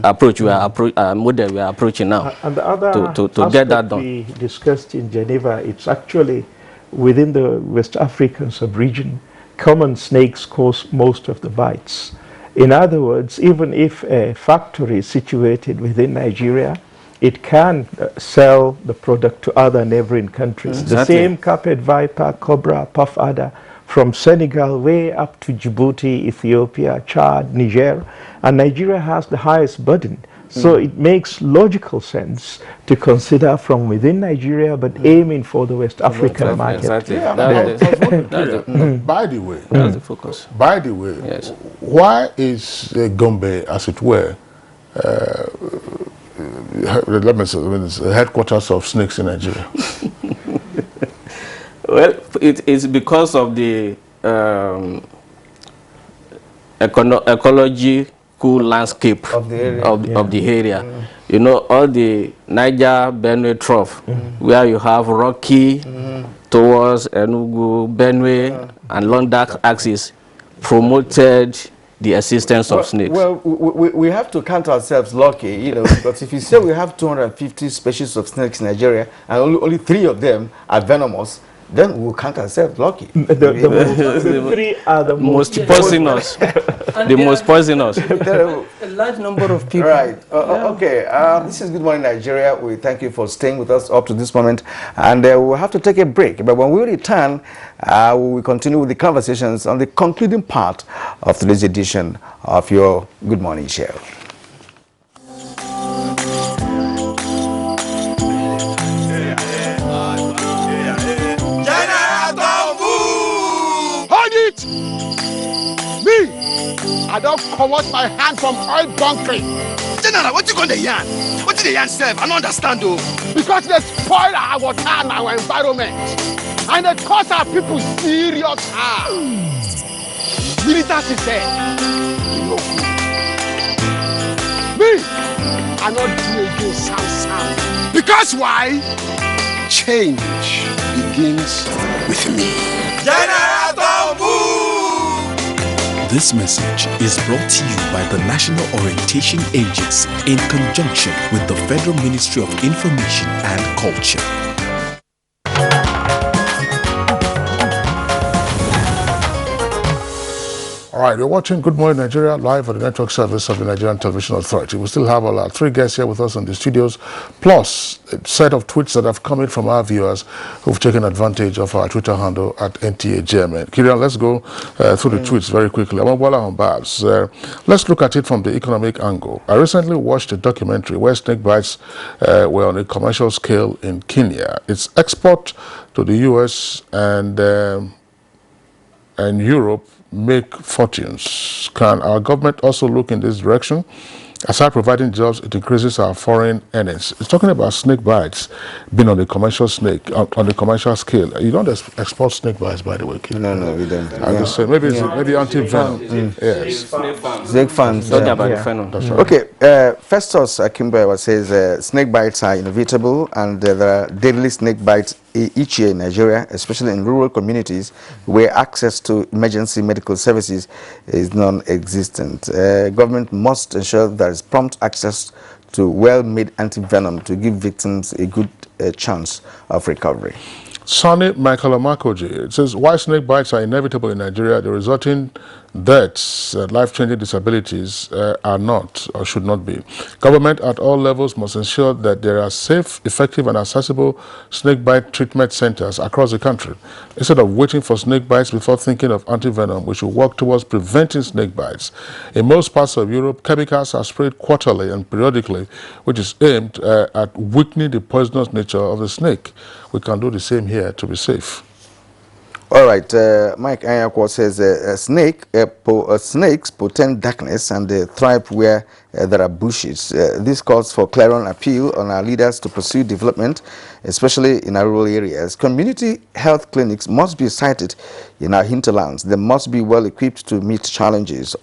approach model we are approaching now. And the other to get that done. we discussed in Geneva, it's actually within the West African sub-region, common snakes cause most of the bites. In other words, even if a factory is situated within Nigeria, it can sell the product to other neighboring countries. Exactly. The same carpet viper, cobra, puff adder, from Senegal way up to Djibouti, Ethiopia, Chad, Niger, and Nigeria has the highest burden. So it makes logical sense to consider from within Nigeria, but aiming for the West African market. Exactly. By the way, that's the focus. By the way, yes. Why is Gombe, as it were, let me say, the headquarters of snakes in Nigeria? Well, it is because of the ecological landscape of the area. You know, all the Niger Benue Trough, where you have rocky towards Enugu, Benue, and along that axis, promoted the existence of snakes. Well, we have to count ourselves lucky, you know, because if you say we have 250 species of snakes in Nigeria, and only 3 of them are venomous, then we'll count ourselves lucky. The 3 are the most poisonous. The most poisonous. A large number of people. Right. Okay. This is Good Morning Nigeria. We thank you for staying with us up to this moment. And we'll have to take a break. But when we return, we will continue with the conversations on the concluding part of today's edition of your Good Morning Show. I don't comot my hand from oil bunkering. General, what you gonna yarn? What did the yarn serve? I don't understand though. Because they spoil our water and our environment. And they cause our people serious harm. Militants is there. No. Me, I not do again sound. Because why? Change begins with me. General Tombu! This message is brought to you by the National Orientation Agency in conjunction with the Federal Ministry of Information and Culture. All right, we're watching Good Morning Nigeria live on the network service of the Nigerian Television Authority. We still have our 3 guests here with us in the studios, plus a set of tweets that have come in from our viewers who've taken advantage of our Twitter handle at NTAGMN. Kirian, let's go through the tweets very quickly. Let's look at it from the economic angle. I recently watched a documentary where snake bites were on a commercial scale in Kenya. Its export to the US and Europe make fortunes. Can our government also look in this direction? Aside providing jobs, it increases our foreign earnings. It's talking about snake bites being on the commercial on the commercial scale. You don't export snake bites, by the way, Kid. No, we don't. I just say maybe maybe anti-venom. Yes. Snake farms. Talking about the venom. That's right. Okay, Festus Akimbo says snake bites are inevitable, and there are deadly snake bites each year in Nigeria, especially in rural communities where access to emergency medical services is non-existent. Government must ensure there is prompt access to well-made anti-venom to give victims a good chance of recovery. Sonny Michael Amakoji, it says, why snake bites are inevitable in Nigeria, the resulting deaths, life-changing disabilities are not or should not be. Government at all levels must ensure that there are safe, effective and accessible snake bite treatment centers across the country. Instead of waiting for snake bites before thinking of anti-venom, we should work towards preventing snake bites. In most parts of Europe, chemicals are sprayed quarterly and periodically, which is aimed at weakening the poisonous nature of the snake. We can do the same here to be safe. All right, Mike Anyakwa says snakes portend darkness and they thrive where there are bushes. This calls for clarion appeal on our leaders to pursue development, especially in our rural areas. Community health clinics must be sited in our hinterlands. They must be well equipped to meet challenges.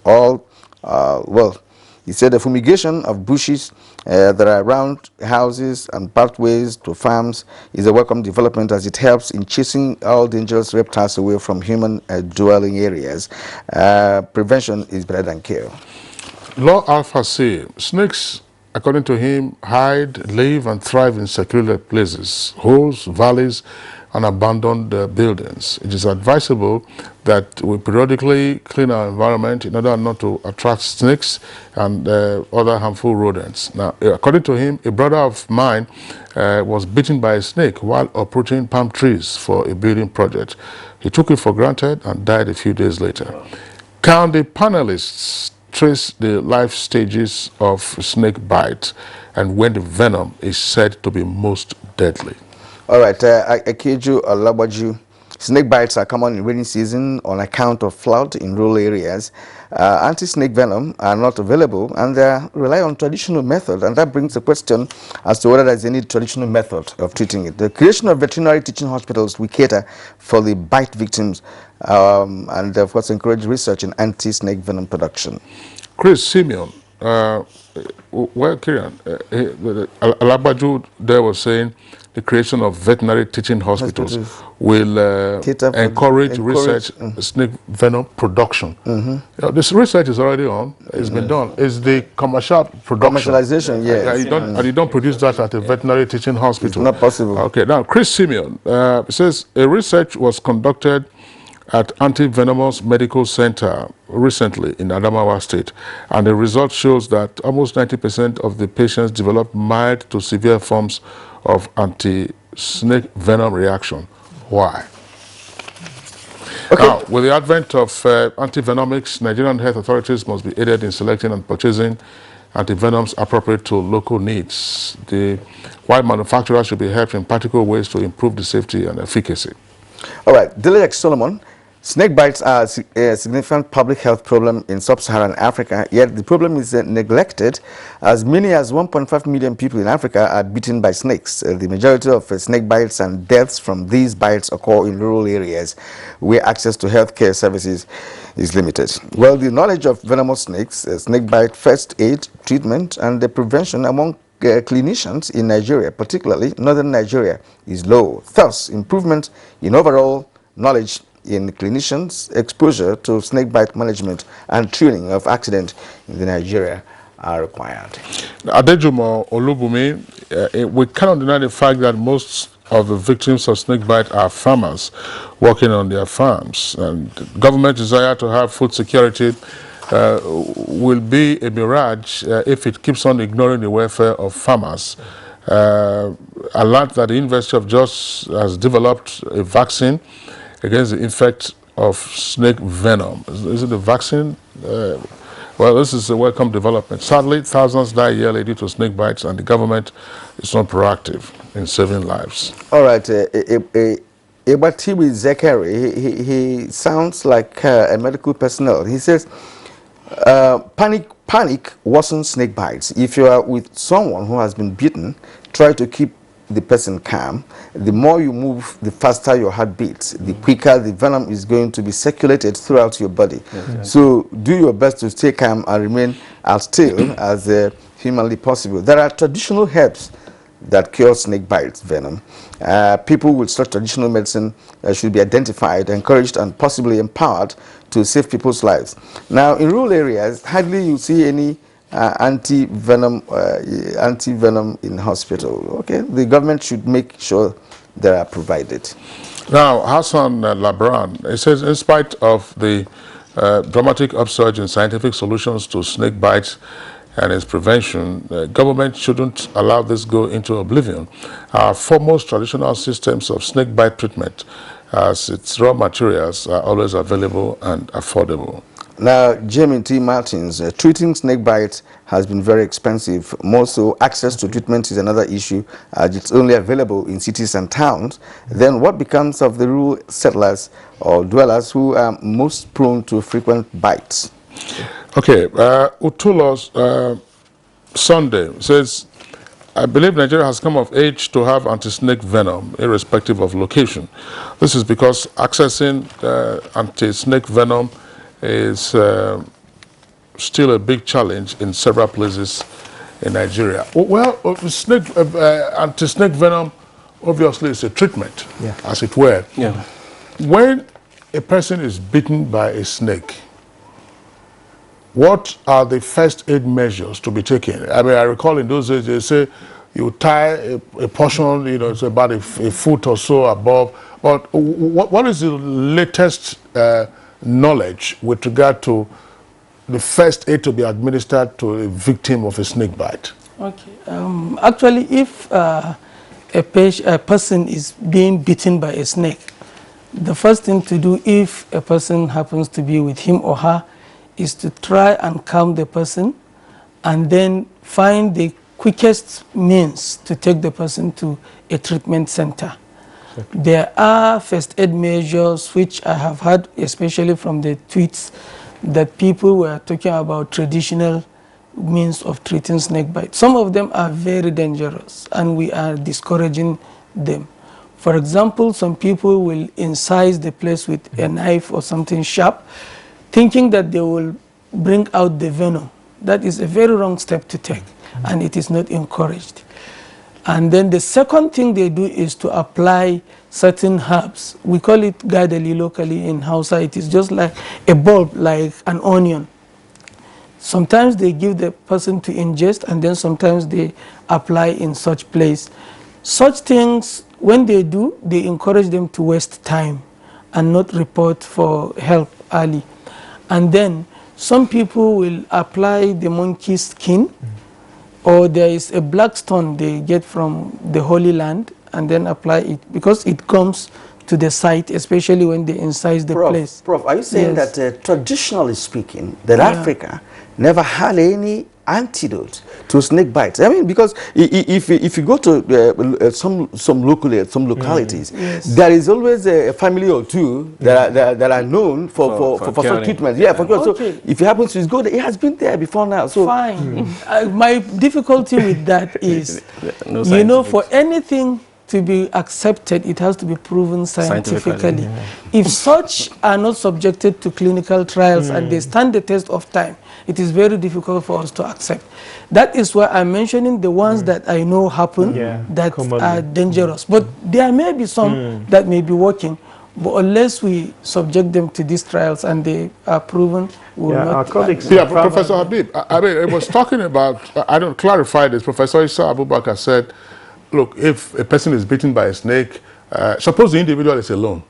He said the fumigation of bushes that are around houses and pathways to farms is a welcome development as it helps in chasing all dangerous reptiles away from human dwelling areas. Prevention is better than cure. Law Alpha say snakes, according to him, hide, live, and thrive in secluded places, holes, valleys, and abandoned buildings. It is advisable that we periodically clean our environment in order not to attract snakes and other harmful rodents. Now, according to him, a brother of mine was bitten by a snake while uprooting palm trees for a building project. He took it for granted and died a few days later. Can the panelists trace the life stages of snake bite and when the venom is said to be most deadly? All right, Akeju Alabaju. Snake bites are common in rainy season on account of flood in rural areas. Anti-snake venom are not available and they rely on traditional method, and that brings the question as to whether there's any traditional method of treating it. The creation of veterinary teaching hospitals will cater for the bite victims and of course encourage research in anti-snake venom production. Chris Simeon, Kieran, Alabaju there was saying the creation of veterinary teaching hospitals will encourage research snake venom production. This research is already on. It's been done. It's the commercial production. Commercialization, yes. And you don't produce that at a veterinary teaching hospital. It's not possible. Okay, now Chris Simeon says a research was conducted at Anti-Venomous Medical Center recently in Adamawa State, and the result shows that almost 90% of the patients develop mild to severe forms of anti-snake venom reaction. Why? Okay. Now, with the advent of anti-venomics, Nigerian health authorities must be aided in selecting and purchasing anti-venoms appropriate to local needs. While manufacturers should be helped in practical ways to improve the safety and efficacy. All right, Dilek Solomon. Snake bites are a significant public health problem in sub-Saharan Africa, yet the problem is neglected. As many as 1.5 million people in Africa are bitten by snakes. The majority of snake bites and deaths from these bites occur in rural areas where access to healthcare services is limited. Well, the knowledge of venomous snakes, snake bite first aid, treatment, and the prevention among clinicians in Nigeria, particularly northern Nigeria, is low. Thus, improvement in overall knowledge in clinicians' exposure to snakebite management and training of accident in Nigeria are required. Adejumo Olubumi, we cannot deny the fact that most of the victims of snakebite are farmers working on their farms, and government desire to have food security will be a mirage if it keeps on ignoring the welfare of farmers. I learned that the University of Jos has developed a vaccine against the effect of snake venom. Is it a vaccine? Well, this is a welcome development. Sadly, thousands die yearly due to snake bites, and the government is not proactive in saving lives. All right, Ebatibi Zekeri, he sounds like a medical personnel. He says, panic worsens snake bites. If you are with someone who has been bitten, try to keep the person calm. The more you move, the faster your heart beats. The quicker the venom is going to be circulated throughout your body. So do your best to stay calm and remain as still as humanly possible. There are traditional herbs that cure snake bites venom. People with such traditional medicine should be identified, encouraged, and possibly empowered to save people's lives. Now, in rural areas, hardly you see any anti-venom in hospital. Okay, the government should make sure they are provided. Now, Hassan Labran, it says, in spite of the dramatic upsurge in scientific solutions to snake bites and its prevention, government shouldn't allow this go into oblivion. Our foremost traditional systems of snake bite treatment, as its raw materials, are always available and affordable. Now, Jamie T. Martins, treating snake bite has been very expensive. More so, access to treatment is another issue. It's only available in cities and towns. Then what becomes of the rural settlers or dwellers who are most prone to frequent bites? Okay, Utulos Sunday says, I believe Nigeria has come of age to have anti-snake venom, irrespective of location. This is because accessing anti-snake venom is still a big challenge in several places in Nigeria. Well, anti-snake venom obviously is a treatment, as it were. Yeah. When a person is bitten by a snake, what are the first aid measures to be taken? I mean, I recall in those days they say you tie a portion, you know, it's about a foot or so above. But what is the latest knowledge with regard to the first aid to be administered to a victim of a snake bite? Okay. Actually, if a person is being bitten by a snake, the first thing to do if a person happens to be with him or her is to try and calm the person and then find the quickest means to take the person to a treatment center. Okay. There are first aid measures which I have heard, especially from the tweets, that people were talking about traditional means of treating snake bite. Some of them are very dangerous and we are discouraging them. For example, some people will incise the place with a knife or something sharp, thinking that they will bring out the venom. That is a very wrong step to take, and it is not encouraged. And then the second thing they do is to apply certain herbs. We call it gadali locally in Hausa. It is just like a bulb, like an onion. Sometimes they give the person to ingest, and then sometimes they apply in such place. Such things, when they do, they encourage them to waste time and not report for help early. And then some people will apply the monkey skin, or there is a black stone they get from the Holy Land and then apply it because it comes to the site, especially when they incise the place. Prof, are you saying Yes. that traditionally speaking, that Africa never had any antidote to snake bites? I mean, because if you go to some localities, there is always a family or two that are known for such treatments. Yeah, for cure. Okay. So if it happens to go there, it has been there before now. So fine. My difficulty with that is, you know, for anything to be accepted, it has to be proven scientifically. If such are not subjected to clinical trials and they stand the test of time, it is very difficult for us to accept. That is why I'm mentioning the ones that I know happen that are dangerous. But there may be some that may be working. But unless we subject them to these trials and they are proven, we will not. Professor Habib, I mean, it was talking about, I don't clarify this. Professor Issa Abubakar said, look, if a person is bitten by a snake, suppose the individual is alone.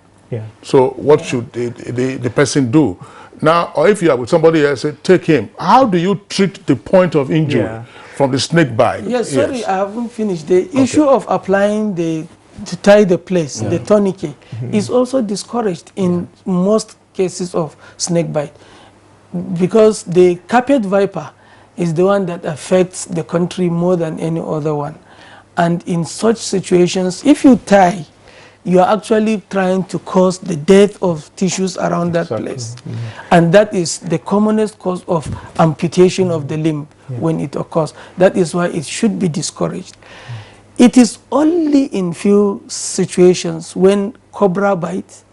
So what should the person do? Now, or if you are with somebody else, say, take him. How do you treat the point of injury from the snake bite? Yes, sorry, I haven't finished. The issue of applying to tie the place, the tourniquet, is also discouraged in most cases of snake bite, because the carpet viper is the one that affects the country more than any other one. And in such situations, if you tie, you are actually trying to cause the death of tissues around that place. And that is the commonest cause of amputation of the limb when it occurs. That is why it should be discouraged. It is only in few situations when cobra bite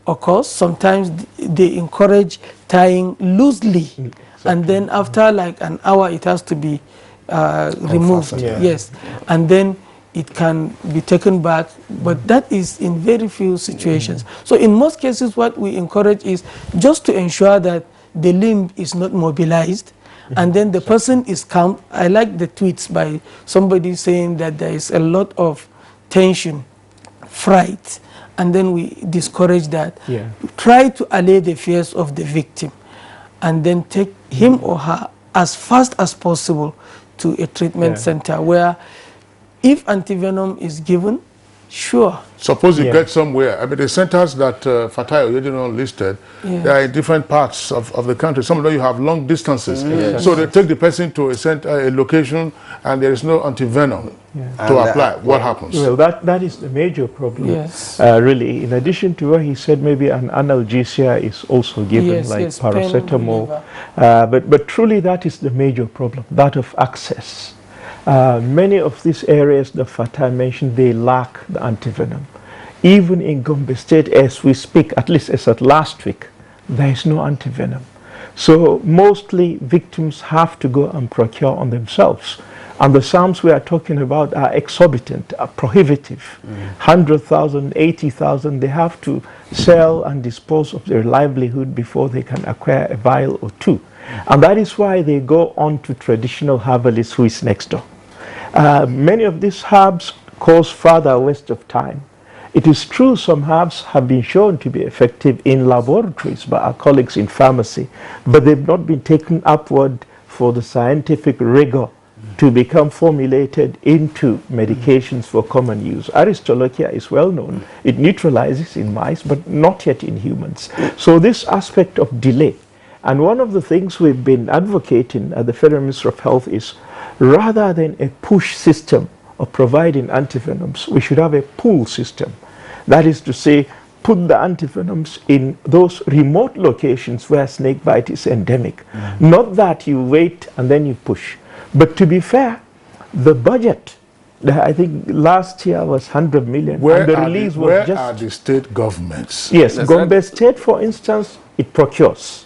occurs, sometimes they encourage tying loosely. And then after like an hour, it has to be removed. Yes. And then it can be taken back, but that is in very few situations. So in most cases, what we encourage is just to ensure that the limb is not mobilized, and then the person is calm. I like the tweets by somebody saying that there is a lot of tension, fright, and then we discourage that. Try to allay the fears of the victim, and then take him or her as fast as possible to a treatment center where, if antivenom is given, Sure. Suppose you get somewhere. I mean, the centers that Fatai originally listed, they are in different parts of the country. Some of them you have long distances. So they take the person to a center, a location, and there is no antivenom to apply. What happens? Well, that is the major problem. Yes. Really, in addition to what he said, maybe an analgesia is also given, like paracetamol. But truly, that is the major problem, that of access. Many of these areas that Fatah mentioned, they lack the antivenom. Even in Gombe State, as we speak, at least as at last week, there is no antivenom. So mostly victims have to go and procure on themselves. And the sums we are talking about are exorbitant, are prohibitive. 100,000, 80,000, they have to sell and dispose of their livelihood before they can acquire a vial or two. And that is why they go on to traditional herbalists who is next door. Many of these herbs cause further waste of time. It is true some herbs have been shown to be effective in laboratories by our colleagues in pharmacy, but they've not been taken upward for the scientific rigor to become formulated into medications for common use. Aristolochia is well known. It neutralizes in mice, but not yet in humans. So this aspect of delay, and one of the things we've been advocating at the Federal Ministry of Health is, rather than a push system of providing antivenoms, we should have a pull system. That is to say, put the antivenoms in those remote locations where snake bite is endemic. Not that you wait and then you push. But to be fair, the budget, I think last year was 100 million. Where, and the release where was just, are the state governments? Yes, Gombe State, for instance, it procures.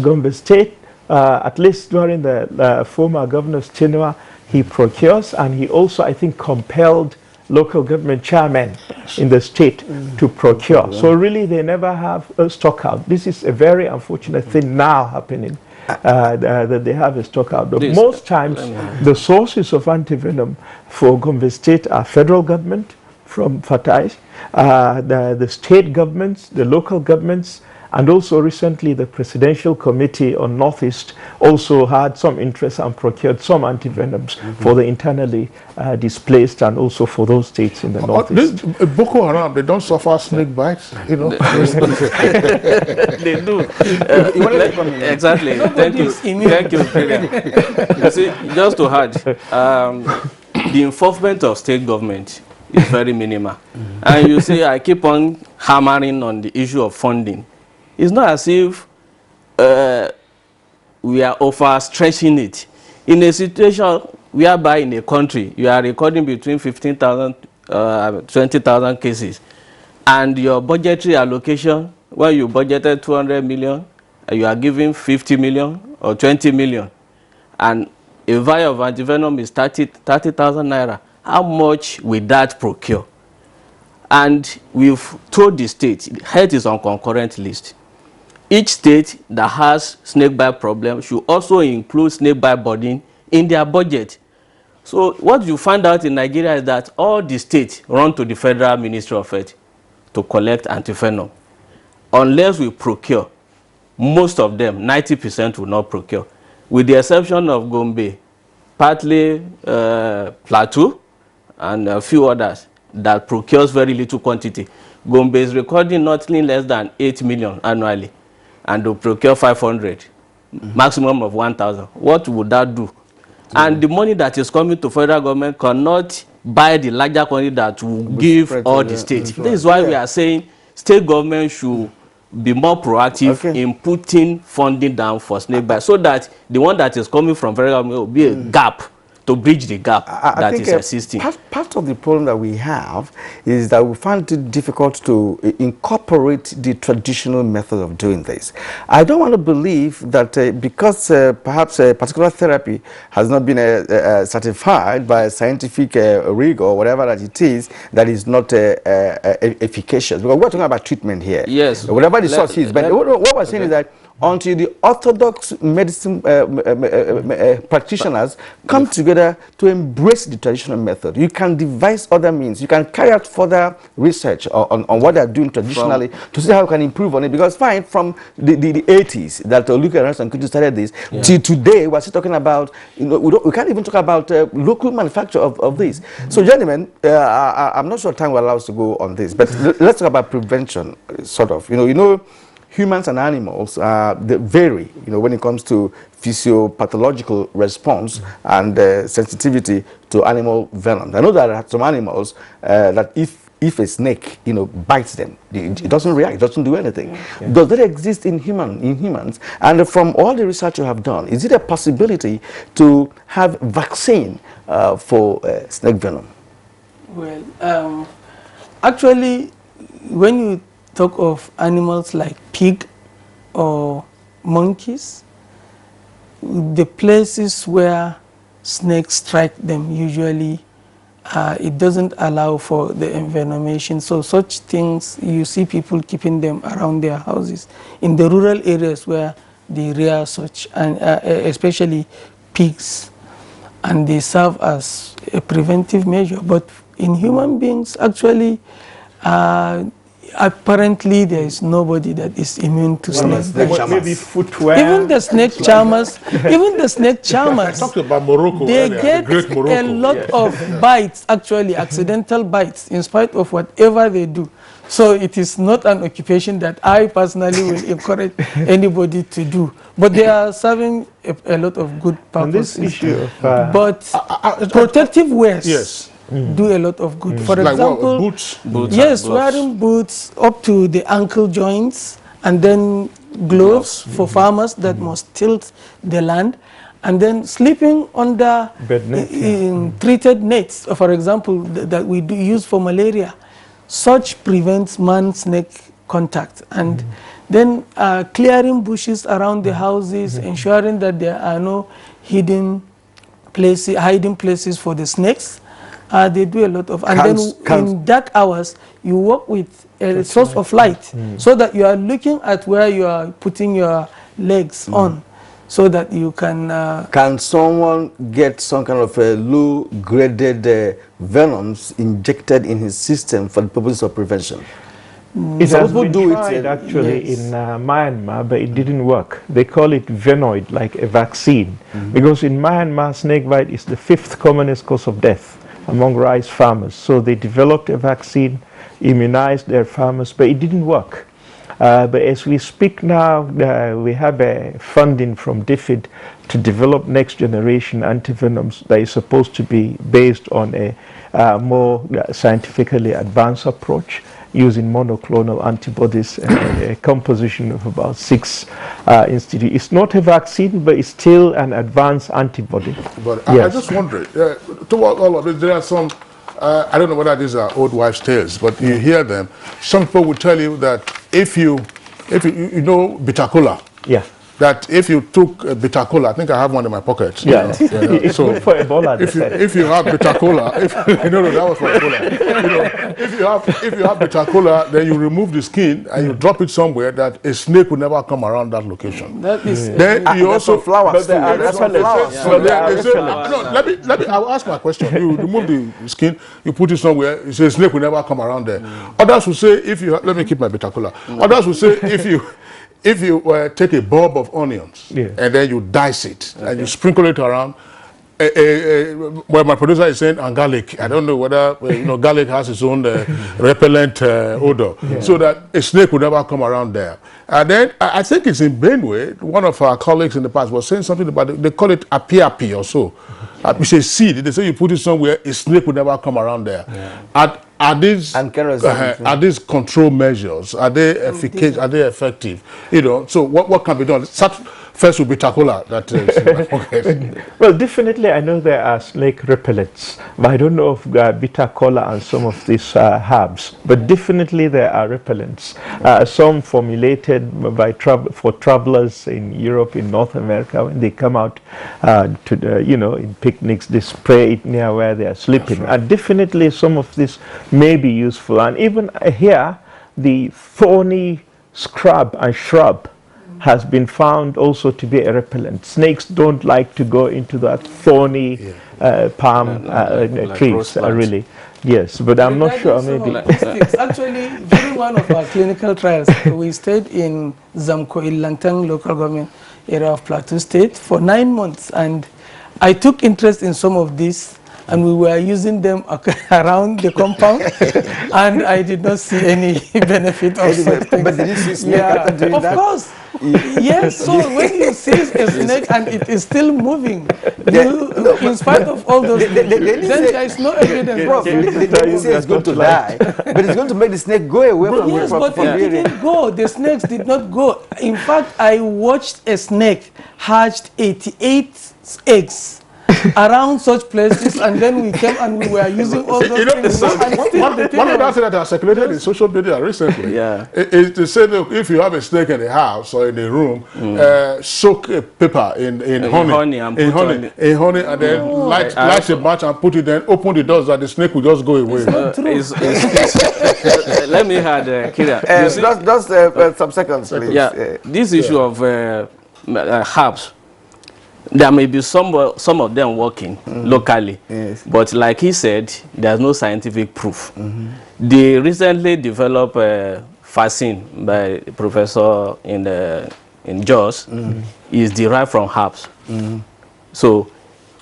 Gombe State, at least during the former governor's tenure, he procures, and he also, I think, compelled local government chairmen in the state to procure. So really, they never have a stock out. This is a very unfortunate thing now happening, that they have a stock out. But most times, the sources of antivenom for Gombe State are federal government from Fatai, the state governments, the local governments, and also recently the Presidential Committee on Northeast also had some interest and procured some antivenoms for the internally displaced and also for those states in the Northeast. Boko Haram, they don't suffer snake bites, you know. They do. Exactly. Thank you. Thank you. You see, just to add, the involvement of state government is very minimal. And you see, I keep on hammering on the issue of funding. It's not as if we are overstretching it. In a situation whereby in a country you are recording between 15,000 20,000 cases, and your budgetary allocation, when you budgeted 200 million, you are giving 50 million or 20 million, and a vial of antivenom is 30,000 naira, how much will that procure? And we've told the state, health is on concurrent list. Each state that has snakebite problem should also include snakebite burden in their budget. So what you find out in Nigeria is that all the states run to the Federal Ministry of Health to collect antivenom. Unless we procure, most of them, 90% will not procure, with the exception of Gombe, partly Plateau, and a few others that procures very little quantity. Gombe is recording nothing less than 8 million annually, and will procure 500, maximum of 1,000. What would that do? And the money that is coming to federal government cannot buy the larger quantity that will give all the states. This is why we are saying state government should be more proactive in putting funding down for snakebite, so that the one that is coming from federal government will be a gap, to bridge the gap that is existing. Part of the problem that we have is that we find it difficult to incorporate the traditional method of doing this. I don't want to believe that because perhaps a particular therapy has not been certified by scientific rigor or whatever that it is not efficacious. Because we're talking about treatment here. Yes. Whatever the source is. But what we're saying is that until the orthodox medicine practitioners come together together to embrace the traditional method. You can devise other means. You can carry out further research on what they're doing traditionally to see how you can improve on it. Because fine, from the 80s that Oluka and Kutu started this, till today, we're still talking about, we can't even talk about local manufacture of this. So gentlemen, I'm not sure time will allow us to go on this, but let's talk about prevention, sort of. Humans and animals they vary, when it comes to physiopathological response and sensitivity to animal venom. I know that there are some animals that if a snake, bites them, it doesn't react, it doesn't do anything. Does that exist in humans? And from all the research you have done, is it a possibility to have vaccine for snake venom? Well, actually, when you talk of animals like pig or monkeys, the places where snakes strike them usually it doesn't allow for the envenomation. So such things, you see people keeping them around their houses. In the rural areas where they rear such, and especially pigs, and they serve as a preventive measure. But in human beings, actually, apparently there is nobody that is immune to snakes. Maybe footwear. Even the snake charmers, I talked about Morocco they earlier, get the great Morocco. a lot of bites, actually accidental bites, in spite of whatever they do. So it is not an occupation that I personally will encourage anybody to do. But they are serving a lot of good purposes. On this issue of, but protective wears. Yes. Do a lot of good. For Like example, what, boots? Yes, wearing boots up to the ankle joints, and then gloves for farmers that must tilt the land, and then sleeping under treated nets, for example, that we do use for malaria. Such prevents man-snake contact. And then clearing bushes around the houses, ensuring that there are no hiding places for the snakes. They do a lot of, and then in dark hours, you work with a source of light, so that you are looking at where you are putting your legs on, so that you can... Can someone get some kind of low-graded venoms injected in his system for the purpose of prevention? It has been tried actually in Myanmar, but it didn't work. They call it venoid, like a vaccine, because in Myanmar, snakebite is the 5th commonest cause of death among rice farmers. So they developed a vaccine, immunized their farmers, but it didn't work. But as we speak now, we have a funding from DFID to develop next generation antivenoms that is supposed to be based on a more scientifically advanced approach, using monoclonal antibodies and a composition of about 6 institutes. It's not a vaccine, but it's still an advanced antibody. But I just wonder, toward all of it, there are some, I don't know whether these are old wives' tales, but you hear them. Some people will tell you that if you know bitter cola. Yeah. That if you took bitter cola, I think I have one in my pocket. Yeah, it's so good for Ebola. If you have bitter cola, no, that was for Ebola. If you have bitter cola, then you remove the skin and you drop it somewhere that a snake will never come around that location. That is then you also flowers. I'll ask my question. You remove the skin, you put it somewhere. You say a snake will never come around there. Others will say let me keep my bitter cola. Others will say if you take a bulb of onions and then you dice it and you sprinkle it around, well, my producer is saying, and garlic. I don't know whether garlic has its own repellent odor, so that a snake would never come around there. And then I think it's in Benue. One of our colleagues in the past was saying something about it. They call it api or so. It's a seed. They say you put it somewhere, a snake would never come around there. Are these control measures? Are they efficacious? Are they effective? So what can be done? First will be Tacola. Well, definitely I know there are snake repellents, but I don't know of bitter cola and some of these herbs. But definitely there are repellents. Some formulated for travelers in Europe, in North America, when they come out in picnics, they spray it near where they are sleeping. Right. And definitely some of this may be useful. And even here, the thorny scrub and shrub has been found also to be a repellent. Snakes don't like to go into that thorny palm like trees, really. Yes, but I'm not sure. Maybe. Actually, during one of our clinical trials, we stayed in Zamko Ilangtang local government area of Plateau State for 9 months, and I took interest in some of these, and we were using them around the compound, and I did not see any benefit of such things. But did you see snake after doing of that? Of course. Yes, so when you see a snake and it is still moving, in spite of all those things, then there is no evidence. Prof, they didn't say it's going to die, but it's going to make the snake go away from Yes, but it didn't go. The snakes did not go. In fact, I watched a snake hatched 88 eggs around such places, and then we came and we were using all those things. One of the things that has circulated in social media recently is to say, look, if you have a snake in the house or in the room, soak a paper in honey, and then light a match and put it, then open the doors, and the snake will just go away. Let me add, Kira. Just some seconds, please. Yeah, this issue of herbs. There may be some of them working locally, but like he said, there's no scientific proof. They recently developed a vaccine by a professor in Jos, is derived from herbs. So,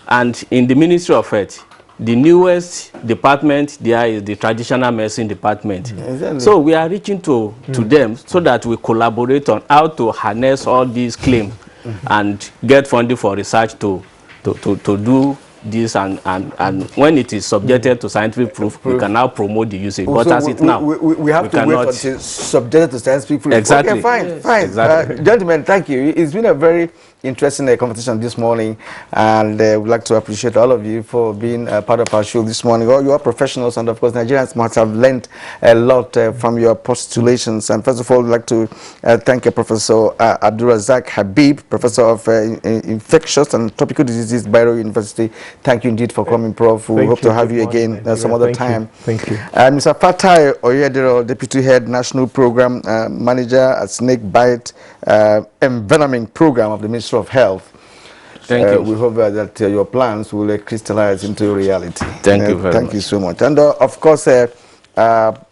and in the Ministry of Health, the newest department there is the traditional medicine department. So we are reaching to them so that we collaborate on how to harness all these claims and get funding for research to do this, and when it is subjected to scientific proof, we can now promote the usage. But as it now, we have to wait until subjected to scientific proof. Exactly. Okay, fine, Yes. fine. Exactly. Gentlemen, thank you. It's been a very interesting conversation this morning, and we'd like to appreciate all of you for being part of our show this morning. All you are professionals, and of course Nigerians must have learned a lot from your postulations. And first of all, we'd like to thank Professor Abdulrazak Habib, Professor of Infectious and Tropical Diseases, Bayrou University. Thank you indeed for coming, Prof. We hope to have you again some other time. Thank you. Mr. Fatai Oyedero, Deputy Head National Program Manager at Snake Bite Envenoming Program of the Ministry of Health. Thank you. We hope that your plans will crystallize into reality. Thank you very much. Thank you so much. And of course,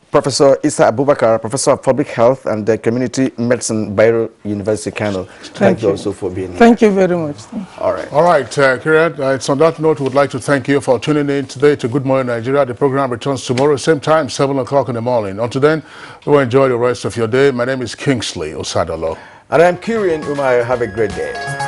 Professor Isa Abubakar, Professor of Public Health and Community Medicine, Bayrou University, Kano. Thank you also for being here. Thank you very much. All right. All right, Kiran, it's on that note, we'd like to thank you for tuning in today to Good Morning Nigeria. The program returns tomorrow, same time, 7 o'clock in the morning. Until then, we'll enjoy the rest of your day. My name is Kingsley Osadolo. And I'm Kirian Umar. Have a great day.